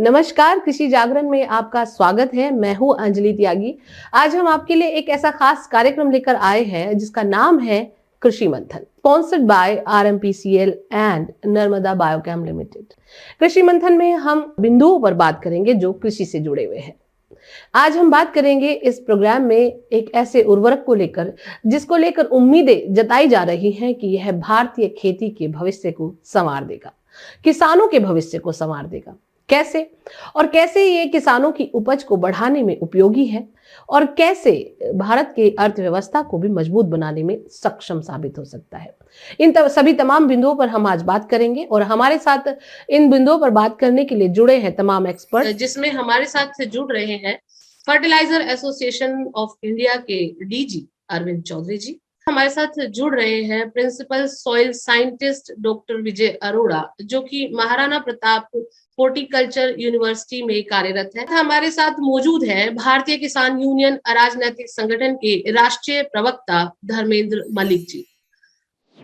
नमस्कार, कृषि जागरण में आपका स्वागत है। मैं हूं अंजलि त्यागी। आज हम आपके लिए एक ऐसा खास कार्यक्रम लेकर आए हैं जिसका नाम है कृषि मंथन, sponsored by RMPCL and Narmada Biochem limited. कृषि मंथन में हम बिंदुओं पर बात करेंगे जो कृषि से जुड़े हुए हैं। आज हम बात करेंगे इस प्रोग्राम में एक ऐसे उर्वरक को लेकर जिसको लेकर उम्मीदें जताई जा रही हैं कि यह भारतीय खेती के भविष्य को संवार देगा, किसानों के भविष्य को संवार देगा। कैसे और कैसे ये किसानों की उपज को बढ़ाने में उपयोगी है और कैसे भारत की अर्थव्यवस्था को भी मजबूत बनाने में सक्षम साबित हो सकता है। इन सभी तमाम बिंदुओं पर हम आज बात करेंगे और हमारे साथ इन बिंदुओं पर बात करने के लिए जुड़े हैं तमाम एक्सपर्ट, जिसमें हमारे साथ से जुड़ रहे हैं फर्टिलाइजर एसोसिएशन ऑफ इंडिया के DG अरविंद चौधरी जी। हमारे साथ जुड़ रहे हैं प्रिंसिपल सॉइल साइंटिस्ट डॉक्टर विजय अरोड़ा, जो कि महाराणा प्रताप हॉर्टिकल्चर यूनिवर्सिटी में कार्यरत है। हमारे साथ मौजूद है भारतीय किसान यूनियन अराजनैतिक संगठन के राष्ट्रीय प्रवक्ता धर्मेंद्र मलिक जी।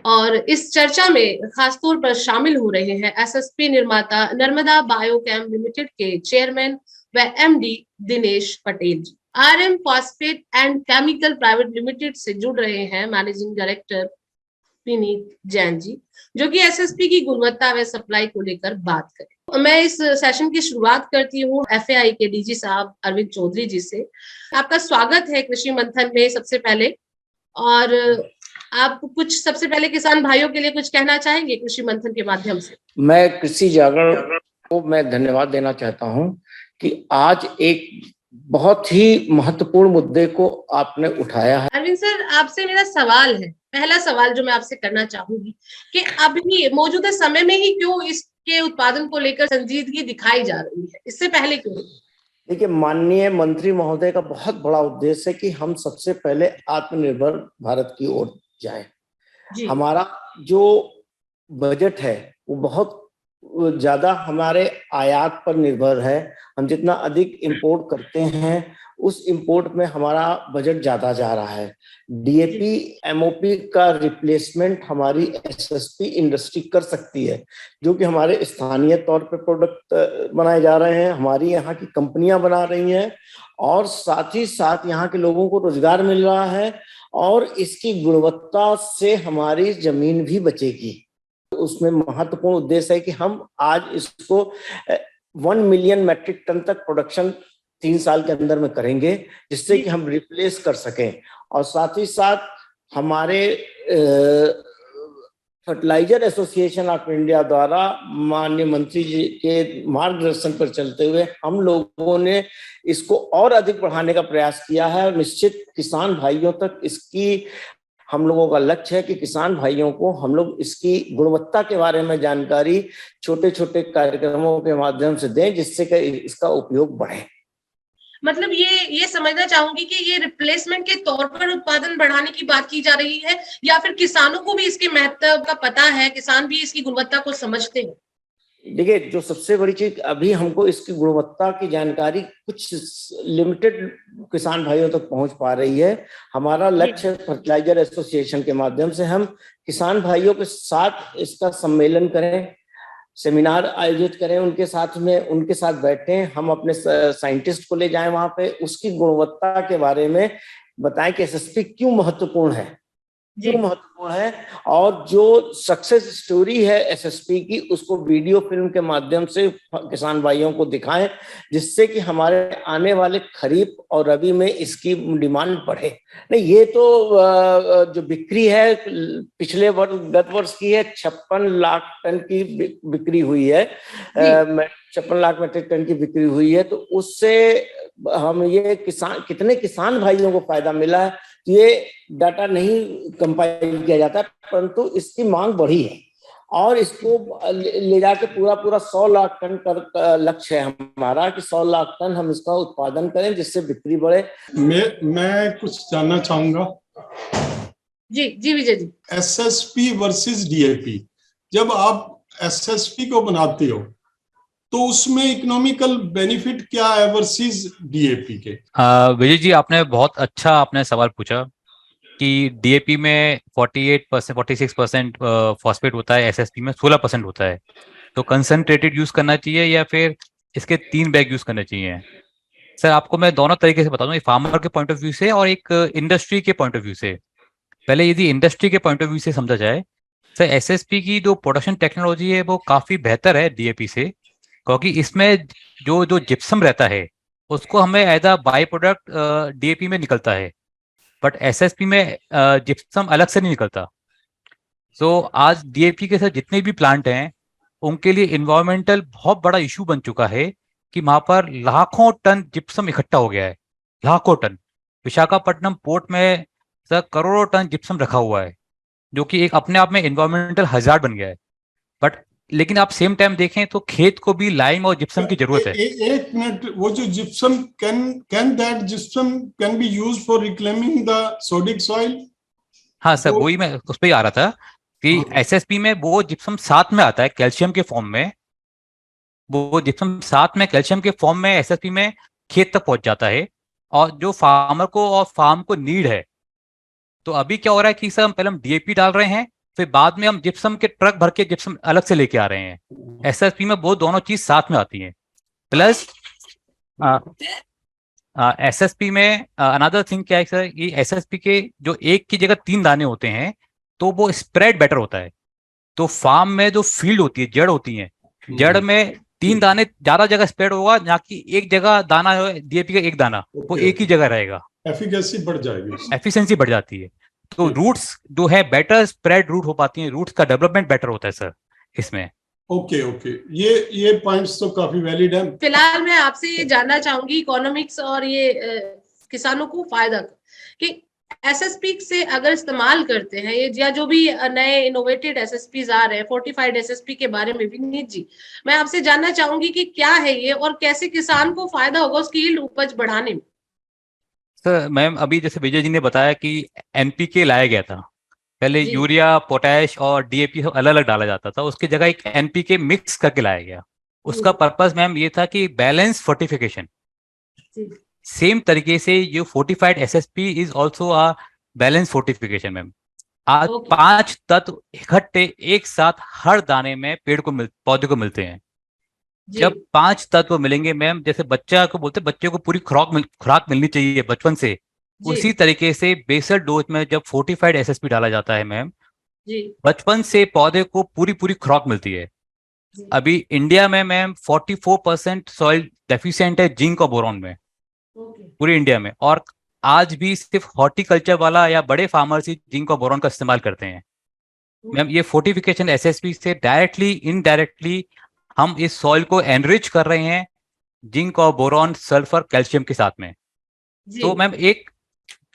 और इस चर्चा में खासतौर पर शामिल हो रहे हैं SSP निर्माता नर्मदा बायोकेम लिमिटेड के चेयरमैन व MD Dinesh Patel ji. RM phosphate and chemical private limited से जुड़ रहे हैं मैनेजिंग डायरेक्टर विनीत जैन जी, जो कि SSP की गुणवत्ता व सप्लाई को लेकर बात करें। मैं इस सेशन की शुरुआत करती हूँ FAI के DG साहब अरविंद चौधरी जी से। आपका स्वागत है कृषि मंथन में सबसे पहले, और आप कुछ सबसे पहले किसान भाइयों के लिए कुछ कहना चाहेंगे कृषि मंथन के माध्यम से? मैं कृषि जागरण को मैं धन्यवाद देना चाहता हूं कि आज एक बहुत ही महत्वपूर्ण मुद्दे को आपने उठाया है। अरविंद सर, आपसे मेरा सवाल है, पहला सवाल जो मैं आपसे करना चाहूंगी कि अभी मौजूदा समय में ही क्यों इसके उत्पादन को लेकर संजीदगी दिखाई जा रही है, इससे पहले क्यों? देखिए, माननीय मंत्री महोदय का बहुत बड़ा उद्देश्य है कि हम सबसे पहले आत्मनिर्भर भारत की ओर जाएं। हमारा जो बजट है वो बहुत ज्यादा हमारे आयात पर निर्भर है। हम जितना अधिक इंपोर्ट करते हैं उस इंपोर्ट में हमारा बजट ज्यादा जा रहा है। DAP MOP का रिप्लेसमेंट हमारी SSP इंडस्ट्री कर सकती है, जो कि हमारे स्थानीय तौर पे प्रोडक्ट बनाए जा रहे हैं, हमारी यहाँ की कंपनियां बना रही हैं और साथ ही साथ यहाँ के लोगों को रोजगार मिल रहा है और इसकी गुणवत्ता से हमारी जमीन भी बचेगी। उसमें महत्वपूर्ण उद्देश्य है कि हम आज इसको 1 मिलियन मैट्रिक टन तक प्रोडक्शन 3 साल के अंदर में करेंगे, जिससे कि हम रिप्लेस कर सकें। और साथ ही साथ हमारे फर्टिलाइजर एसोसिएशन ऑफ इंडिया द्वारा माननीय मंत्री जी के मार्गदर्शन पर चलते हुए हम लोगों ने इसको और अधिक बढ़ाने का प्रयास किया है और निश्चित किसान भाइयों तक इसकी हम लोगों का लक्ष्य है कि किसान भाइयों को हम लोग इसकी गुणवत्ता के बारे में जानकारी छोटे छोटे कार्यक्रमों के माध्यम से दें, जिससे कि इसका उपयोग बढ़े। मतलब ये समझना चाहूंगी कि ये रिप्लेसमेंट के तौर पर उत्पादन बढ़ाने की बात की जा रही है या फिर किसानों को भी इसके महत्व का पता है, किसान भी इसकी गुणवत्ता को समझते हैं? देखिए, जो सबसे बड़ी चीज अभी हमको इसकी गुणवत्ता की जानकारी कुछ लिमिटेड किसान भाइयों तक पहुंच पा रही है। हमारा लक्ष्य फर्टिलाइजर एसोसिएशन के माध्यम से हम किसान भाइयों के साथ इसका सम्मेलन करें, सेमिनार आयोजित करें, उनके साथ बैठें, हम अपने साइंटिस्ट को ले जाएं वहां पे, उसकी गुणवत्ता के बारे में बताएं कि SSP क्यों महत्वपूर्ण है और जो सक्सेस स्टोरी है SSP की उसको वीडियो फिल्म के माध्यम से किसान भाइयों को दिखाएं, जिससे कि हमारे आने वाले खरीफ और रबी में इसकी डिमांड बढ़े। नहीं, ये तो जो बिक्री है पिछले गत वर्ष की है, 56 लाख टन की बिक्री हुई है, 56 लाख मीट्रिक टन की बिक्री हुई है। तो उससे हम ये कितने किसान भाइयों को फायदा मिला है ये डाटा नहीं कंपाइल किया जाता, परंतु इसकी मांग बढ़ी है और इसको ले जाके पूरा 100 लाख टन का लक्ष्य है हमारा कि 100 लाख टन हम इसका उत्पादन करें, जिससे बिक्री बढ़े। मैं कुछ जानना चाहूंगा। जी Vijay ji. SSP versus DAP, जब आप SSP को बनाते हो तो उसमें इकोनॉमिकल बेनिफिट क्या है वर्सेस DAP के? विजय जी, आपने बहुत अच्छा आपने सवाल पूछा कि DAP में 48% 46% फॉस्फेट होता है, SSP में 16% होता है। तो कंसंट्रेटेड यूज करना चाहिए या फिर इसके 3 बैग यूज करने चाहिए। सर आपको मैं दोनों तरीके से बता दूं, फार्मर के पॉइंट ऑफ व्यू से और एक इंडस्ट्री के पॉइंट ऑफ व्यू से। पहले यदि इंडस्ट्री के पॉइंट ऑफ व्यू से समझा जाए, सर एसएसपी की जो प्रोडक्शन टेक्नोलॉजी है वो काफी बेहतर है डीएपी से, क्योंकि इसमें जो जो जिप्सम रहता है उसको हमें as a by product DAP में निकलता है, बट एसएसपी में जिप्सम अलग से नहीं निकलता। सो आज डीएपी के साथ जितने भी प्लांट हैं उनके लिए इन्वायरमेंटल बहुत बड़ा इशू बन चुका है कि वहां पर लाखों टन जिप्सम इकट्ठा हो गया है, लाखों टन। विशाखापट्टनम पोर्ट में सर करोड़ों टन जिप्सम रखा हुआ है, जो कि एक अपने आप में इन्वायरमेंटल हजार्ड बन गया है। बट लेकिन आप सेम टाइम देखें तो खेत को भी लाइम और जिप्सम की जरूरत है। एक मिनट, वो जो gypsum can that gypsum can be used for reclaiming the sodic soil? हाँ सर, वही मैं उस पर ही आ रहा था कि एसएसपी में वो जिप्सम साथ में आता है कैल्शियम के फॉर्म में, वो जिप्सम साथ में कैल्शियम के फॉर्म में एसएसपी में खेत तक पहुंच जाता है, और जो फार्मर को और फार्म को नीड है। तो अभी क्या हो रहा है कि सर हम पहले हम डीएपी डाल रहे हैं, फिर बाद में हम जिप्सम के ट्रक भर के जिप्सम अलग से लेके आ रहे हैं। एसएसपी में वो दोनों चीज साथ में आती हैं। प्लस एसएसपी में अनदर थिंग क्या है सर, ये एसएसपी के जो एक की जगह 3 दाने होते हैं तो वो स्प्रेड बेटर होता है। तो फार्म में जो फील्ड होती है, जड़ होती है, जड़ में 3 दाने ज्यादा जगह स्प्रेड होगा, ना कि एक जगह दाना है डीएपी का एक दाना, वो एक ही जगह रहेगा, एफिशिएंसी बढ़ जाएगी, एफिशिएंसी बढ़ जाती है। तो रूट्स जो है बेटर स्प्रेड रूट हो पाती हैं, रूट्स का डेवलपमेंट बेटर होता है सर इसमें। ओके ओके, ये पॉइंट्स तो काफी वैलिड है। फिलहाल मैं आपसे ये जानना चाहूंगी इकोनॉमिक्स और ये किसानों को फायदा कि एसएसपी से अगर इस्तेमाल करते हैं ये, या जो भी नए इनोवेटेड एसएसपी आ रहे हैं, फोर्टिफाइड एसएसपी के बारे में विनीत जी मैं आपसे जानना चाहूंगी कि क्या है ये और कैसे किसान को फायदा होगा उसकी यील्ड उपज बढ़ाने में। सर मैम अभी जैसे विजय जी ने बताया कि एनपीके लाया गया था, पहले जी। यूरिया पोटैश और डीएपी अलग अलग डाला जाता था, उसकी जगह एक एनपीके मिक्स करके लाया गया। उसका पर्पस मैम ये था कि बैलेंस फोर्टिफिकेशन। सेम तरीके से ये fortified SSP is also a balance fortification ma'am. आज 5 तत्व इकट्ठे एक साथ हर दाने में पेड़ को पौधे को मिलते हैं। जब 5 तत्व मिलेंगे मैम, जैसे बच्चा को बोलते बच्चे को पूरी खुराक मिलनी चाहिए बचपन से, उसी तरीके से बेसल डोज में जब फोर्टिफाइड एसएसपी डाला जाता है मैम, बचपन से पौधे को पूरी खुराक मिलती है। अभी इंडिया में मैम 44% सॉइल डेफिशिएंट है जिंक और बोरॉन में, पूरी इंडिया में। और आज भी सिर्फ हॉर्टिकल्चर वाला या बड़े फार्मर्स ही जिंक और बोरॉन का इस्तेमाल करते हैं मैम। ये फोर्टिफिकेशन एसएसपी से डायरेक्टली इनडायरेक्टली हम इस सॉइल को एनरिच कर रहे हैं जिंक और बोरॉन, सल्फर, कैल्शियम के साथ में। तो मैम एक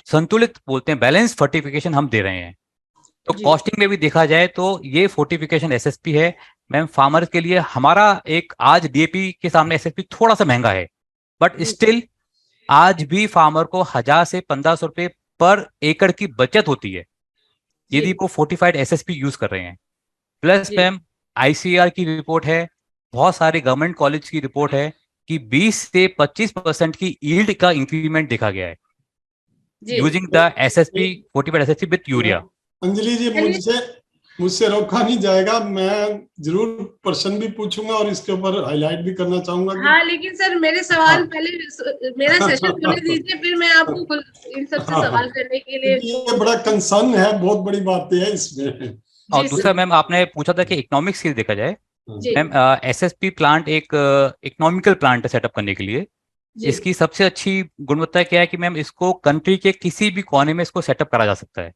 संतुलित बोलते हैं बैलेंस फोर्टिफिकेशन हम दे रहे हैं। तो कॉस्टिंग में भी देखा जाए तो ये फोर्टिफिकेशन एसएसपी है मैम फार्मर के लिए। हमारा एक आज डीएपी के सामने एसएसपी थोड़ा सा महंगा है, बट स्टिल आज भी फार्मर को 1000 से 1500 रुपए पर एकड़ की बचत होती है यदि वो फोर्टिफाइड एसएसपी यूज कर रहे हैं। प्लस मैम आईसीआर की रिपोर्ट है, बहुत सारे गवर्नमेंट कॉलेज की रिपोर्ट है कि 20 से 25% की यील्ड का इंक्रीमेंट देखा गया है using the SSP, fortified SSP with urea. Anjali ji, मुझसे रोका नहीं जाएगा, मैं जरूर प्रश्न भी पूछूंगा और इसके ऊपर हाईलाइट भी करना चाहूंगा। हाँ, लेकिन सर मेरे सवाल पहले मेरा सेशन होने दीजिए, फिर मैं आपको इन सबसे सवाल करने के लिए। ये बड़ा कंसर्न है, बहुत बड़ी बात है इसमें। और दूसरा मैम आपने पूछा था कि इकोनॉमिक्स की देखा जाए मैम, एसएसपी प्लांट एक इकोनॉमिकल प्लांट है सेटअप करने के लिए। इसकी सबसे अच्छी गुणवत्ता क्या है कि मैम इसको कंट्री के किसी भी कोने में इसको सेटअप करा जा सकता है।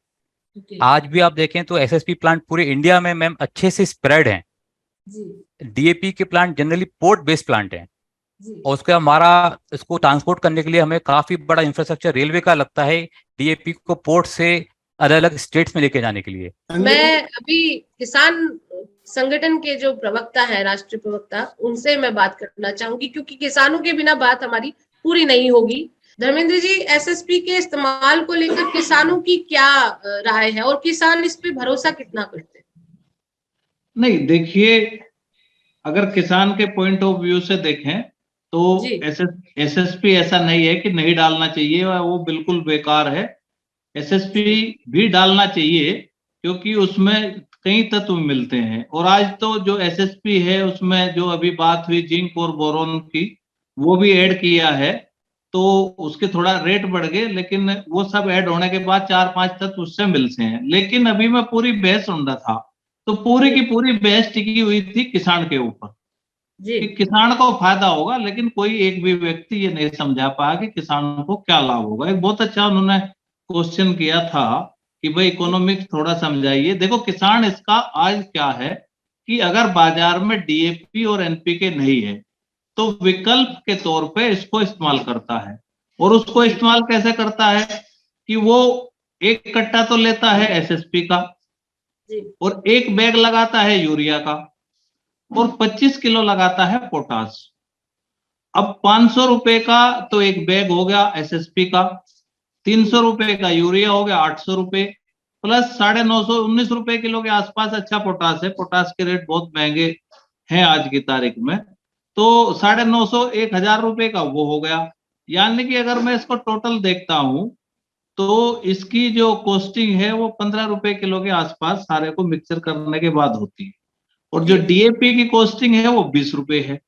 आज भी आप देखें तो एसएसपी प्लांट पूरे इंडिया में मैम अच्छे से स्प्रेड हैं। डीएपी के plant generally port based plant हैं, और उसके हमारा इसको ट्रांसपोर्ट करने के लिए हमें काफी बड़ा इंफ्रास्ट्रक्चर रेलवे का लगता है डीएपी को पोर्ट से अलग अलग स्टेट्स में लेके जाने के लिए। मैं अभी किसान संगठन के जो प्रवक्ता है, राष्ट्रीय प्रवक्ता, उनसे मैं बात करना चाहूंगी क्योंकि किसानों के बिना बात हमारी पूरी नहीं होगी। धर्मेंद्र जी, एसएसपी के इस्तेमाल को लेकर किसानों की क्या राय है और किसान इस पे भरोसा कितना करते हैं? नहीं, देखिए, अगर किसान के पॉइंट ऑफ व्यू से देखें तो एसएसपी ऐसा नहीं है कि नहीं डालना चाहिए, वो बिल्कुल बेकार है। एसएसपी भी डालना चाहिए क्योंकि उसमें कई तत्व मिलते हैं। और आज तो जो एसएसपी है उसमें जो अभी बात हुई जिंक और बोरोन की, वो भी ऐड किया है, तो उसके थोड़ा रेट बढ़ गए, लेकिन वो सब ऐड होने के बाद 4-5 तत्व उससे मिलते हैं। लेकिन अभी मैं पूरी बहस सुन रहा था, तो पूरी की पूरी बहस टिकी हुई थी किसान के ऊपर कि किसान को फायदा होगा, लेकिन कोई एक भी व्यक्ति ये नहीं समझा पाया कि किसान को क्या लाभ होगा। एक बहुत अच्छा उन्होंने क्वेश्चन किया था कि भाई इकोनॉमिक्स थोड़ा समझाइए। देखो किसान इसका आज क्या है कि अगर बाजार में डीएपी और एनपीके नहीं है तो विकल्प के तौर पे इसको इस्तेमाल करता है। और उसको इस्तेमाल कैसे करता है कि वो एक कट्टा तो लेता है एसएसपी का और एक बैग लगाता है यूरिया का और 25 किलो लगाता है पोटास। अब 500 रुपए का तो एक बैग हो गया एसएसपी का, 300 रुपए का यूरिया हो गया 800 रुपए, प्लस 950 19 रुपए किलो के आसपास अच्छा पोटास है। पोटास के रेट बहुत महंगे हैं आज की तारीख में, तो 950 1000 रुपए का वो हो गया। यानी कि अगर मैं इसको टोटल देखता हूं तो इसकी जो कॉस्टिंग है वो 15 रुपए किलो के आसपास सारे को मिक्सर करने के बाद होती है। और जो डीएपी की कॉस्टिंग है वो 20 रुपए है।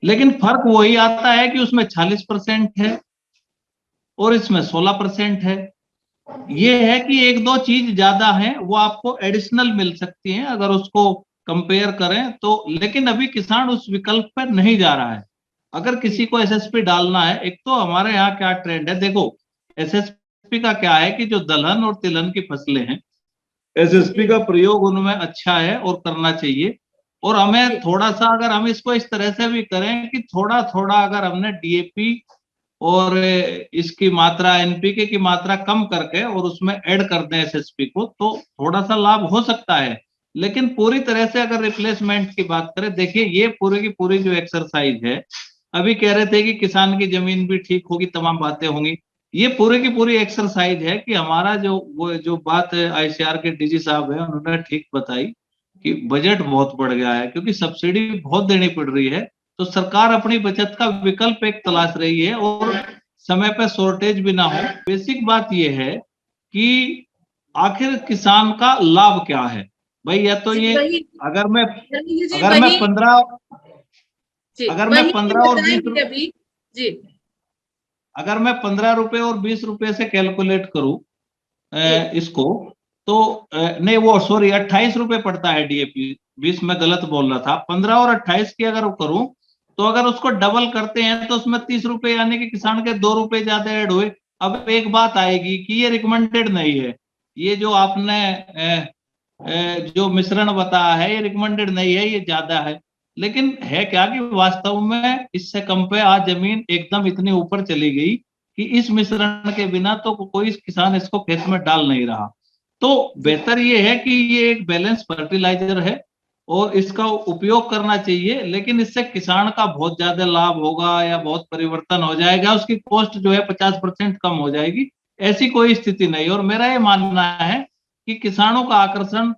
लेकिन फर्क वही आता है कि उसमें 40% है और इसमें 16% है। ये है कि एक दो चीज ज्यादा है वो आपको एडिशनल मिल सकती है अगर उसको कंपेयर करें तो। लेकिन अभी किसान उस विकल्प पर नहीं जा रहा है। अगर किसी को एसएसपी डालना है, एक तो हमारे यहाँ क्या ट्रेंड है, देखो एसएसपी का क्या है कि जो दलहन और तिलहन की फसलें हैं, एसएसपी का प्रयोग उनमें अच्छा है और करना चाहिए। और हमें थोड़ा सा अगर हम इसको इस तरह से भी करें कि थोड़ा थोड़ा अगर हमने डीएपी और इसकी मात्रा एनपीके की मात्रा कम करके और उसमें ऐड कर दें एसएसपी को, तो थोड़ा सा लाभ हो सकता है। लेकिन पूरी तरह से अगर रिप्लेसमेंट की बात करें, देखिए ये पूरी की पूरी जो एक्सरसाइज है, अभी कह रहे थे कि किसान की जमीन भी ठीक होगी, तमाम बातें होंगी, ये पूरी की पूरी एक्सरसाइज है कि हमारा जो बात आईसीआर के डीजी साहब है उन्होंने ठीक बताई कि बजट बहुत बढ़ गया है क्योंकि सब्सिडी बहुत देनी पड़ रही है। तो सरकार अपनी बचत का विकल्प एक तलाश रही है और समय पर शॉर्टेज भी ना हो। बेसिक बात यह है कि आखिर किसान का लाभ क्या है भाई। या तो ये अगर मैं 15 और 20 अगर मैं 15 रुपए और 20 रुपए से कैलकुलेट करूं इसको, तो नहीं वो सॉरी 28 रुपए पड़ता है डीएपी, 20 में गलत बोल रहा था। 15 और 28 की अगर करूं तो अगर उसको डबल करते हैं तो उसमें 30 रुपए यानी कि किसान के 2 रुपए ज्यादा ऐड हुए। अब एक बात आएगी कि ये रिकमेंडेड नहीं है, ये जो आपने जो मिश्रण बताया है ये रिकमेंडेड नहीं है, ये ज्यादा है। लेकिन है क्या कि वास्तव में इससे कम पे आज जमीन एकदम इतनी ऊपर चली गई कि इस मिश्रण के बिना तो कोई किसान इसको खेत में डाल नहीं रहा। तो बेहतर ये है कि ये एक बैलेंस फर्टिलाइजर है और इसका उपयोग करना चाहिए, लेकिन इससे किसान का बहुत ज्यादा लाभ होगा या बहुत परिवर्तन हो जाएगा, उसकी कॉस्ट जो है 50% कम हो जाएगी, ऐसी कोई स्थिति नहीं। और मेरा ये मानना है कि किसानों का आकर्षण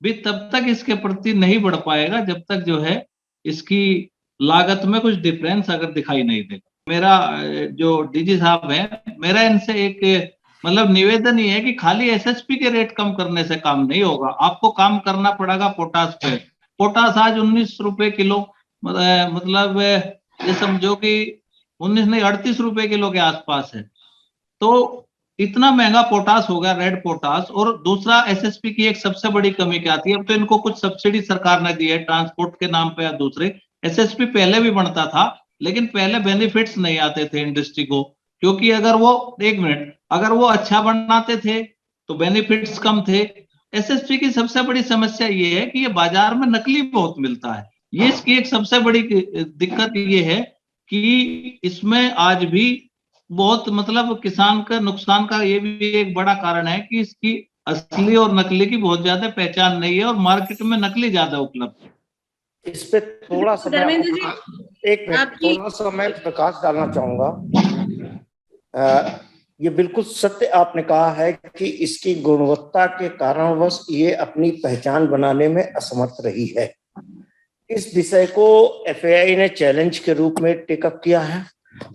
भी तब तक इसके प्रति नहीं बढ़ पाएगा जब तक जो है इसकी लागत में कुछ डिफरेंस अगर दिखाई नहीं देगा। मेरा जो डीजी साहब है, मेरा इनसे एक मतलब निवेदन ही है कि खाली एसएसपी के रेट कम करने से काम नहीं होगा, आपको काम करना पड़ेगा पोटास पे। पोटास आज 19 रुपए किलो, मतलब ये समझो कि 19 नहीं 38 रुपए किलो के आसपास है। तो इतना महंगा पोटास हो गया, रेड पोटास। और दूसरा एसएसपी की एक सबसे बड़ी कमी क्या आती है, अब तो इनको कुछ सब्सिडी सरकार ने दी है ट्रांसपोर्ट के नाम पे या दूसरे। एसएसपी पहले भी बनता था लेकिन पहले बेनिफिट्स नहीं आते थे इंडस्ट्री को, क्योंकि अगर वो अच्छा बनाते थे तो बेनिफिट्स कम थे। एसएसपी की सबसे बड़ी समस्या ये है कि ये बाजार में नकली बहुत मिलता है। ये इसकी एक सबसे बड़ी दिक्कत ये है कि इसमें आज भी बहुत मतलब किसान का नुकसान का ये भी एक बड़ा कारण है कि इसकी असली और नकली की बहुत ज्यादा पहचान नहीं है और मार्केट में नकली ज्यादा उपलब्ध है। इस पे थोड़ा सा थोड़ा सा मैं प्रकाश डालना चाहूंगा। ये बिल्कुल सत्य आपने कहा है कि इसकी गुणवत्ता के कारणवश ये अपनी पहचान बनाने में असमर्थ रही है। इस विषय को एफएआई ने चैलेंज के रूप में टेकअप किया है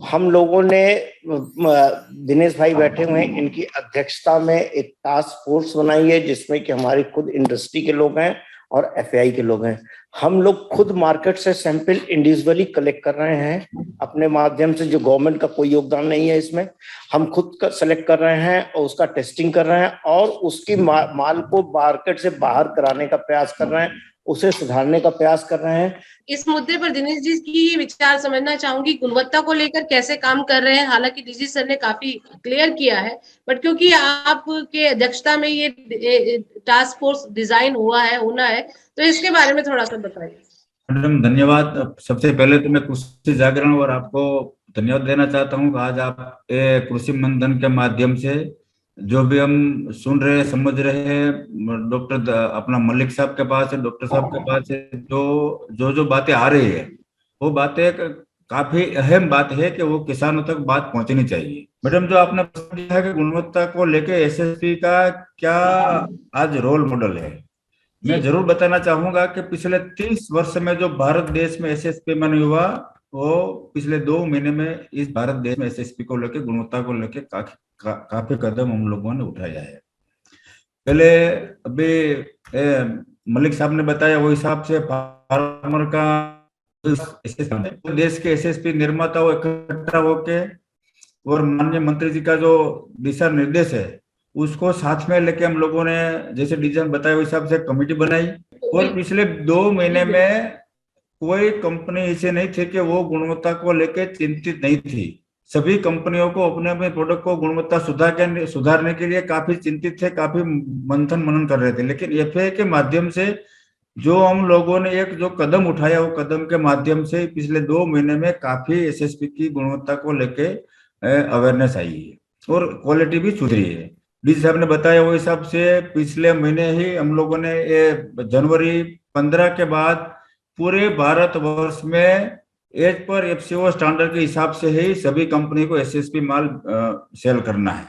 हम लोगों ने, दिनेश भाई बैठे हुए हैं, इनकी अध्यक्षता में एक टास्क फोर्स बनाई है जिसमें कि हमारी खुद इंडस्ट्री के लोग हैं और एफआई के लोग हैं। हम लोग खुद मार्केट से सैंपल इंडिविजुअली कलेक्ट कर रहे हैं अपने माध्यम से, जो गवर्नमेंट का कोई योगदान नहीं है इसमें। हम खुद सेलेक्ट कर रहे हैं और उसका टेस्टिंग कर रहे हैं और उसकी माल को मार्केट से बाहर कराने का प्रयास कर रहे हैं, उसे सुधारने का प्रयास कर रहे हैं। इस मुद्दे पर दिनेश जी की विचार समझना चाहूंगी, गुणवत्ता को लेकर कैसे काम कर रहे हैं। हालांकि डीजी सर ने काफी क्लियर किया है, बट क्योंकि आपके अध्यक्षता में ये टास्क फोर्स डिजाइन होना है, तो इसके बारे में थोड़ा सा बताइए। मैडम धन्यवाद। सबसे पहले तो मैं कृषि जागरण और आपको धन्यवाद देना चाहता हूँ। आज आप कृषि मंथन के माध्यम से जो भी हम सुन रहे हैं, समझ रहे हैं, डॉक्टर अपना मलिक साहब के पास है, डॉक्टर साहब के पास है, जो बातें आ रही है वो बातें काफी अहम बात है कि वो किसानों तक बात पहुंचनी चाहिए। मैडम जो आपने प्रश्न किया है कि गुणवत्ता को लेके एसएसपी का क्या आज रोल मॉडल है, मैं जरूर बताना चाहूंगा कि पिछले 30 वर्ष में जो भारत देश में एसएसपी मन हुआ, वो पिछले 2 महीने में इस भारत देश में एसएसपी को लेके, गुणवत्ता को लेके काफी कदम हम लोगों ने उठाया है। पहले अभी मलिक साहब ने बताया वो हिसाब से फार्मर का देश के एसएसपी निर्माताओं इकट्ठा होके और माननीय मंत्री जी का जो दिशा निर्देश है उसको साथ में लेके हम लोगों ने, जैसे डिजाइन बताया उस हिसाब से कमेटी बनाई। और पिछले 2 महीने में कोई कंपनी ऐसे नहीं थी कि वो गुणवत्ता को लेके चिंतित नहीं थी। सभी कंपनियों को अपने अपने प्रोडक्ट को गुणवत्ता सुधारने के लिए काफी चिंतित थे, काफी मंथन मनन कर रहे थे। लेकिन एफएआई के माध्यम से जो हम लोगों ने एक जो कदम उठाया, वो कदम के माध्यम से पिछले 2 महीने में काफी एसएसपी की गुणवत्ता को लेके अवेयरनेस आई है और क्वालिटी भी सुधरी है। डीजी साहब ने बताया वो हिसाब से पिछले महीने ही हम लोगों ने जनवरी 15 के बाद पूरे भारत वर्ष में एज पर एफसीओ स्टैंडर्ड के हिसाब से ही सभी कंपनी को एसएसपी माल सेल करना है।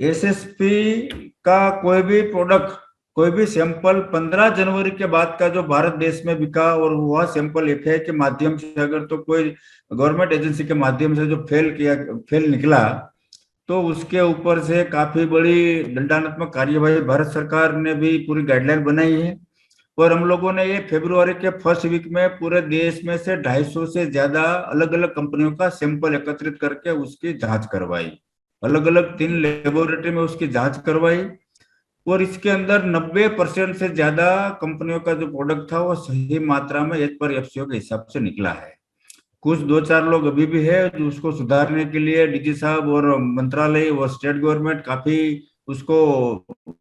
एसएसपी का कोई भी प्रोडक्ट, कोई भी सैंपल 15 जनवरी के बाद का जो भारत देश में बिका और वह सैंपल एफआई के माध्यम से अगर तो कोई गवर्नमेंट एजेंसी के माध्यम से जो फेल निकला तो उसके ऊपर से काफी बड़ी दंडात्मक कार्यवाही भारत सरकार ने भी पूरी गाइडलाइन बनाई है। और हम लोगों ने ये फरवरी के फर्स्ट वीक में पूरे देश में से 250 से ज्यादा अलग अलग कंपनियों का सैंपल एकत्रित करके उसकी जांच करवाई, अलग अलग 3 लेबोरेटरी में उसकी जांच करवाई। और इसके अंदर 90% से ज्यादा कंपनियों का जो प्रोडक्ट था वो सही मात्रा में एज पर एफसीओ के हिसाब से निकला है। कुछ 2-4 लोग अभी भी है जो उसको सुधारने के लिए डीजी साहब और मंत्रालय और स्टेट गवर्नमेंट काफी उसको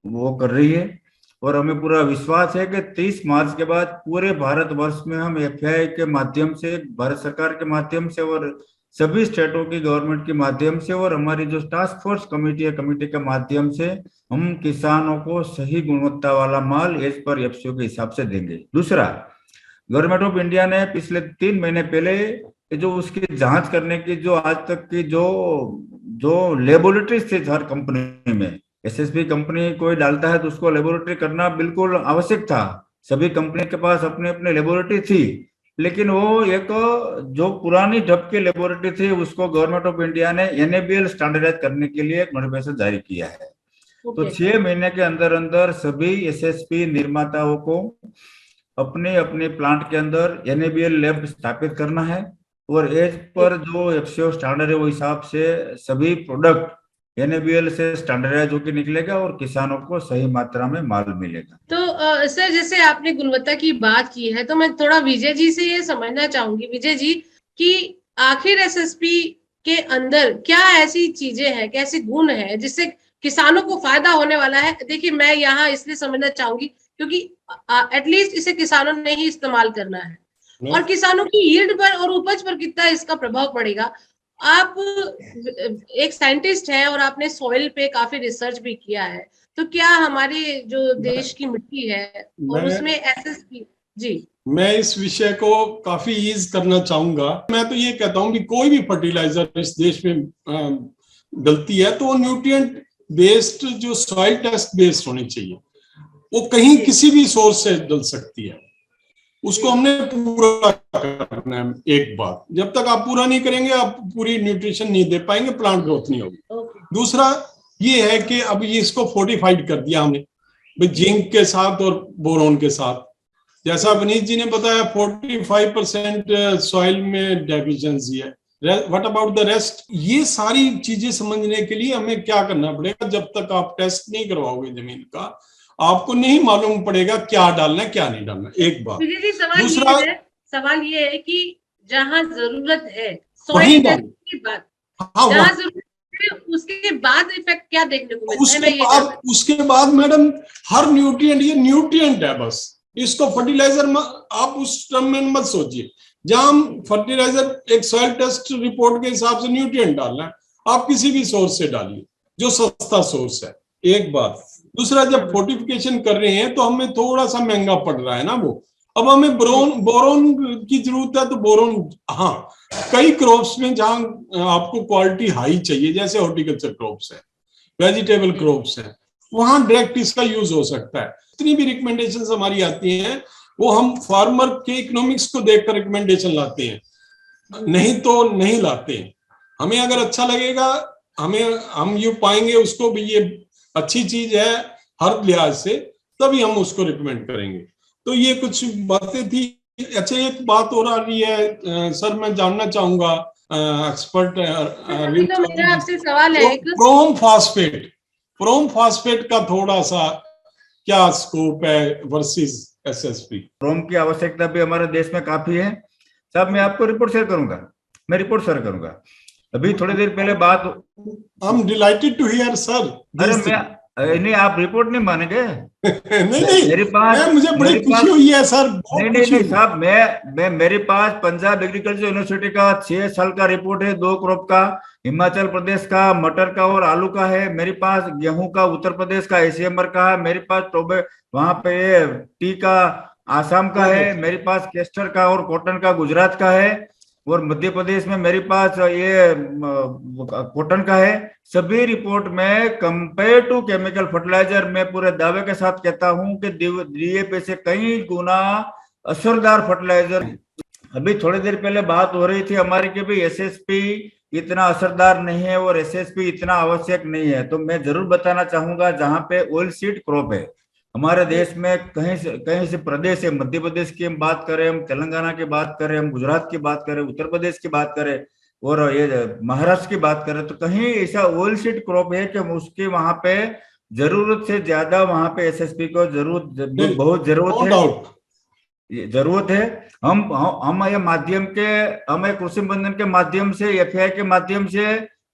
वो कर रही है। और हमें पूरा विश्वास है कि 30 मार्च के बाद पूरे भारत वर्ष में हम एफआई के माध्यम से, भारत सरकार के माध्यम से और सभी स्टेटों की गवर्नमेंट के माध्यम से और हमारी जो टास्क फोर्स कमेटी है, कमेटी के माध्यम से हम किसानों को सही गुणवत्ता वाला माल एज पर एफसीओ के हिसाब से देंगे। दूसरा, गवर्नमेंट ऑफ इंडिया ने पिछले 3 महीने पहले जो उसकी जांच करने की जो आज तक की जो लेबोरेटरीज थी हर कंपनी में, एसएसपी कंपनी कोई डालता है तो उसको लेबोरेटरी करना बिल्कुल आवश्यक था। सभी कंपनी के पास अपने अपने लेबोरेटरी थी, लेकिन वो एक जो पुरानी ढप की लेबोरेटरी थी उसको गवर्नमेंट ऑफ इंडिया ने एनएबीएल स्टैंडर्डाइज करने के लिए एक नोटिफिकेशन जारी किया है। तो 6 महीने के अंदर अंदर सभी एसएसपी निर्माताओं को अपने अपने प्लांट के अंदर एनएबीएल लैब स्थापित करना है और एज पर जो एफसीओ स्टैंडर्ड है वो हिसाब से सभी प्रोडक्ट एनएबीएल से स्टैंडर्डाइज होकर निकलेगा और किसानों को सही मात्रा में माल मिलेगा। तो सर, जैसे आपने गुणवत्ता की बात की है तो मैं थोड़ा विजय जी से ये समझना चाहूंगी, विजय जी, कि आखिर एसएसपी के अंदर क्या ऐसी चीजें हैं, कैसे गुण है जिससे किसानों को फायदा होने वाला है। देखिए, मैं यहाँ इसलिए समझना चाहूंगी क्योंकि एटलीस्ट इसे किसानों ने ही इस्तेमाल करना है और किसानों की यील्ड पर और उपज पर कितना इसका प्रभाव पड़ेगा। आप एक साइंटिस्ट हैं और आपने सॉइल पे काफी रिसर्च भी किया है, तो क्या हमारे जो देश की मिट्टी है और उसमें एसएसपी जी, मैं इस विषय को काफी ईज करना चाहूंगा। मैं तो ये कहता हूं कि कोई भी फर्टिलाइजर इस देश में डलती है तो वो न्यूट्रिएंट बेस्ड, जो सॉइल टेस्ट बेस्ड होनी चाहिए। वो कहीं किसी भी सोर्स से डल सकती है। उसको हमने पूरा करना है। एक बात, जब तक आप पूरा नहीं करेंगे आप पूरी न्यूट्रिशन नहीं दे पाएंगे, प्लांट ग्रोथ नहीं होगी। दूसरा ये है कि अब ये इसको फोर्टिफाइड कर दिया हमने जिंक के साथ और बोरोन के साथ। जैसा विनीत जी ने बताया 45% सॉइल में डेफिशिएंसी है। What about the rest? ये सारी चीजें समझने के लिए हमें क्या करना पड़ेगा, जब तक आप टेस्ट नहीं करवाओगे जमीन का आपको नहीं मालूम पड़ेगा क्या डालना है क्या नहीं डालना। एक बात। दूसरा सवाल ये है कि जहाँ जरूरत है वही सॉइल टेस्ट की बात, जहाँ जरूरत है उसके बाद इफेक्ट क्या देखने को मिलता है? उसके बाद मैडम हर न्यूट्रिएंट, ये न्यूट्रिएंट है बस, इसको फर्टिलाइजर आप उस टर्म में मत सोचिए। जहां हम फर्टिलाइजर एक सॉइल टेस्ट रिपोर्ट के हिसाब से न्यूट्रिएंट डालना है, आप किसी भी सोर्स से डालिए जो सस्ता सोर्स है। एक बात। दूसरा, जब फोर्टिफिकेशन कर रहे हैं तो हमें थोड़ा सा महंगा पड़ रहा है ना वो। अब हमें बोरोन की जरूरत है तो बोरोन, हाँ कई क्रॉप्स में जहां आपको क्वालिटी हाई चाहिए जैसे हॉर्टिकल्चर क्रॉप्स है, वेजिटेबल क्रॉप्स है, वहां डायरेक्ट इसका यूज हो सकता है। जितनी भी रिकमेंडेशंस हमारी आती हैं वो हम फार्मर के इकोनॉमिक्स को देखकर रिकमेंडेशन लाते हैं, नहीं तो नहीं लाते। हमें अगर अच्छा लगेगा, हम ये पाएंगे उसको भी ये अच्छी चीज है हर लिहाज से, तभी हम उसको रिकमेंड करेंगे। तो ये कुछ बातें थी। अच्छा, एक बात और आ रही है सर, मैं जानना चाहूंगा एक्सपर्ट मेरा आपसे सवाल है, प्रोम फास्फेट का थोड़ा सा क्या स्कोप है वर्सेस एसएसपी? प्रोम की आवश्यकता भी हमारे देश में काफी है साहब। मैं आपको रिपोर्ट शेयर करूंगा, मैं रिपोर्ट शेयर करूंगा। अभी थोड़ी देर पहले बात, I am delighted to hear sir. अरे नहीं, आप रिपोर्ट नहीं मानेंगे। नहीं मेरे पास, मुझे बड़ी खुशी हुई है सर। नहीं साहब, मैं मेरे पास पंजाब एग्रीकल्चर यूनिवर्सिटी का 6 साल का रिपोर्ट है, 2 क्रॉप का, हिमाचल प्रदेश का मटर का और आलू का है, मेरे पास गेहूं का उत्तर प्रदेश का एसीएमआर का है, मेरे पास वहां पे टी का आसाम का है, मेरे पास केस्टर का और कॉटन का गुजरात का है, और मध्य प्रदेश में मेरे पास ये कॉटन का है। सभी रिपोर्ट में कंपेयर टू केमिकल फर्टिलाइजर मैं पूरे दावे के साथ कहता हूं कि डीएपी से कई गुना असरदार फर्टिलाइजर। अभी थोड़ी देर पहले बात हो रही थी हमारी कि भाई एसएसपी इतना असरदार नहीं है और एसएसपी इतना आवश्यक नहीं है। तो मैं जरूर बताना चाहूंगा, जहां पे ऑयल सीड क्रॉप है हमारे देश में, कहीं से प्रदेश है, मध्य प्रदेश की हम बात करें, हम तेलंगाना की बात करें, हम गुजरात की बात करें, उत्तर प्रदेश की बात करें और ये महाराष्ट्र की बात करें, तो कहीं ऐसा ऑयल सीड क्रॉप है कि उसकी वहां पे जरूरत से ज्यादा वहां पे एसएसपी को बहुत जरूरत है। हम ये माध्यम के, हमें कृषि बंधन के माध्यम से, एफआई के माध्यम से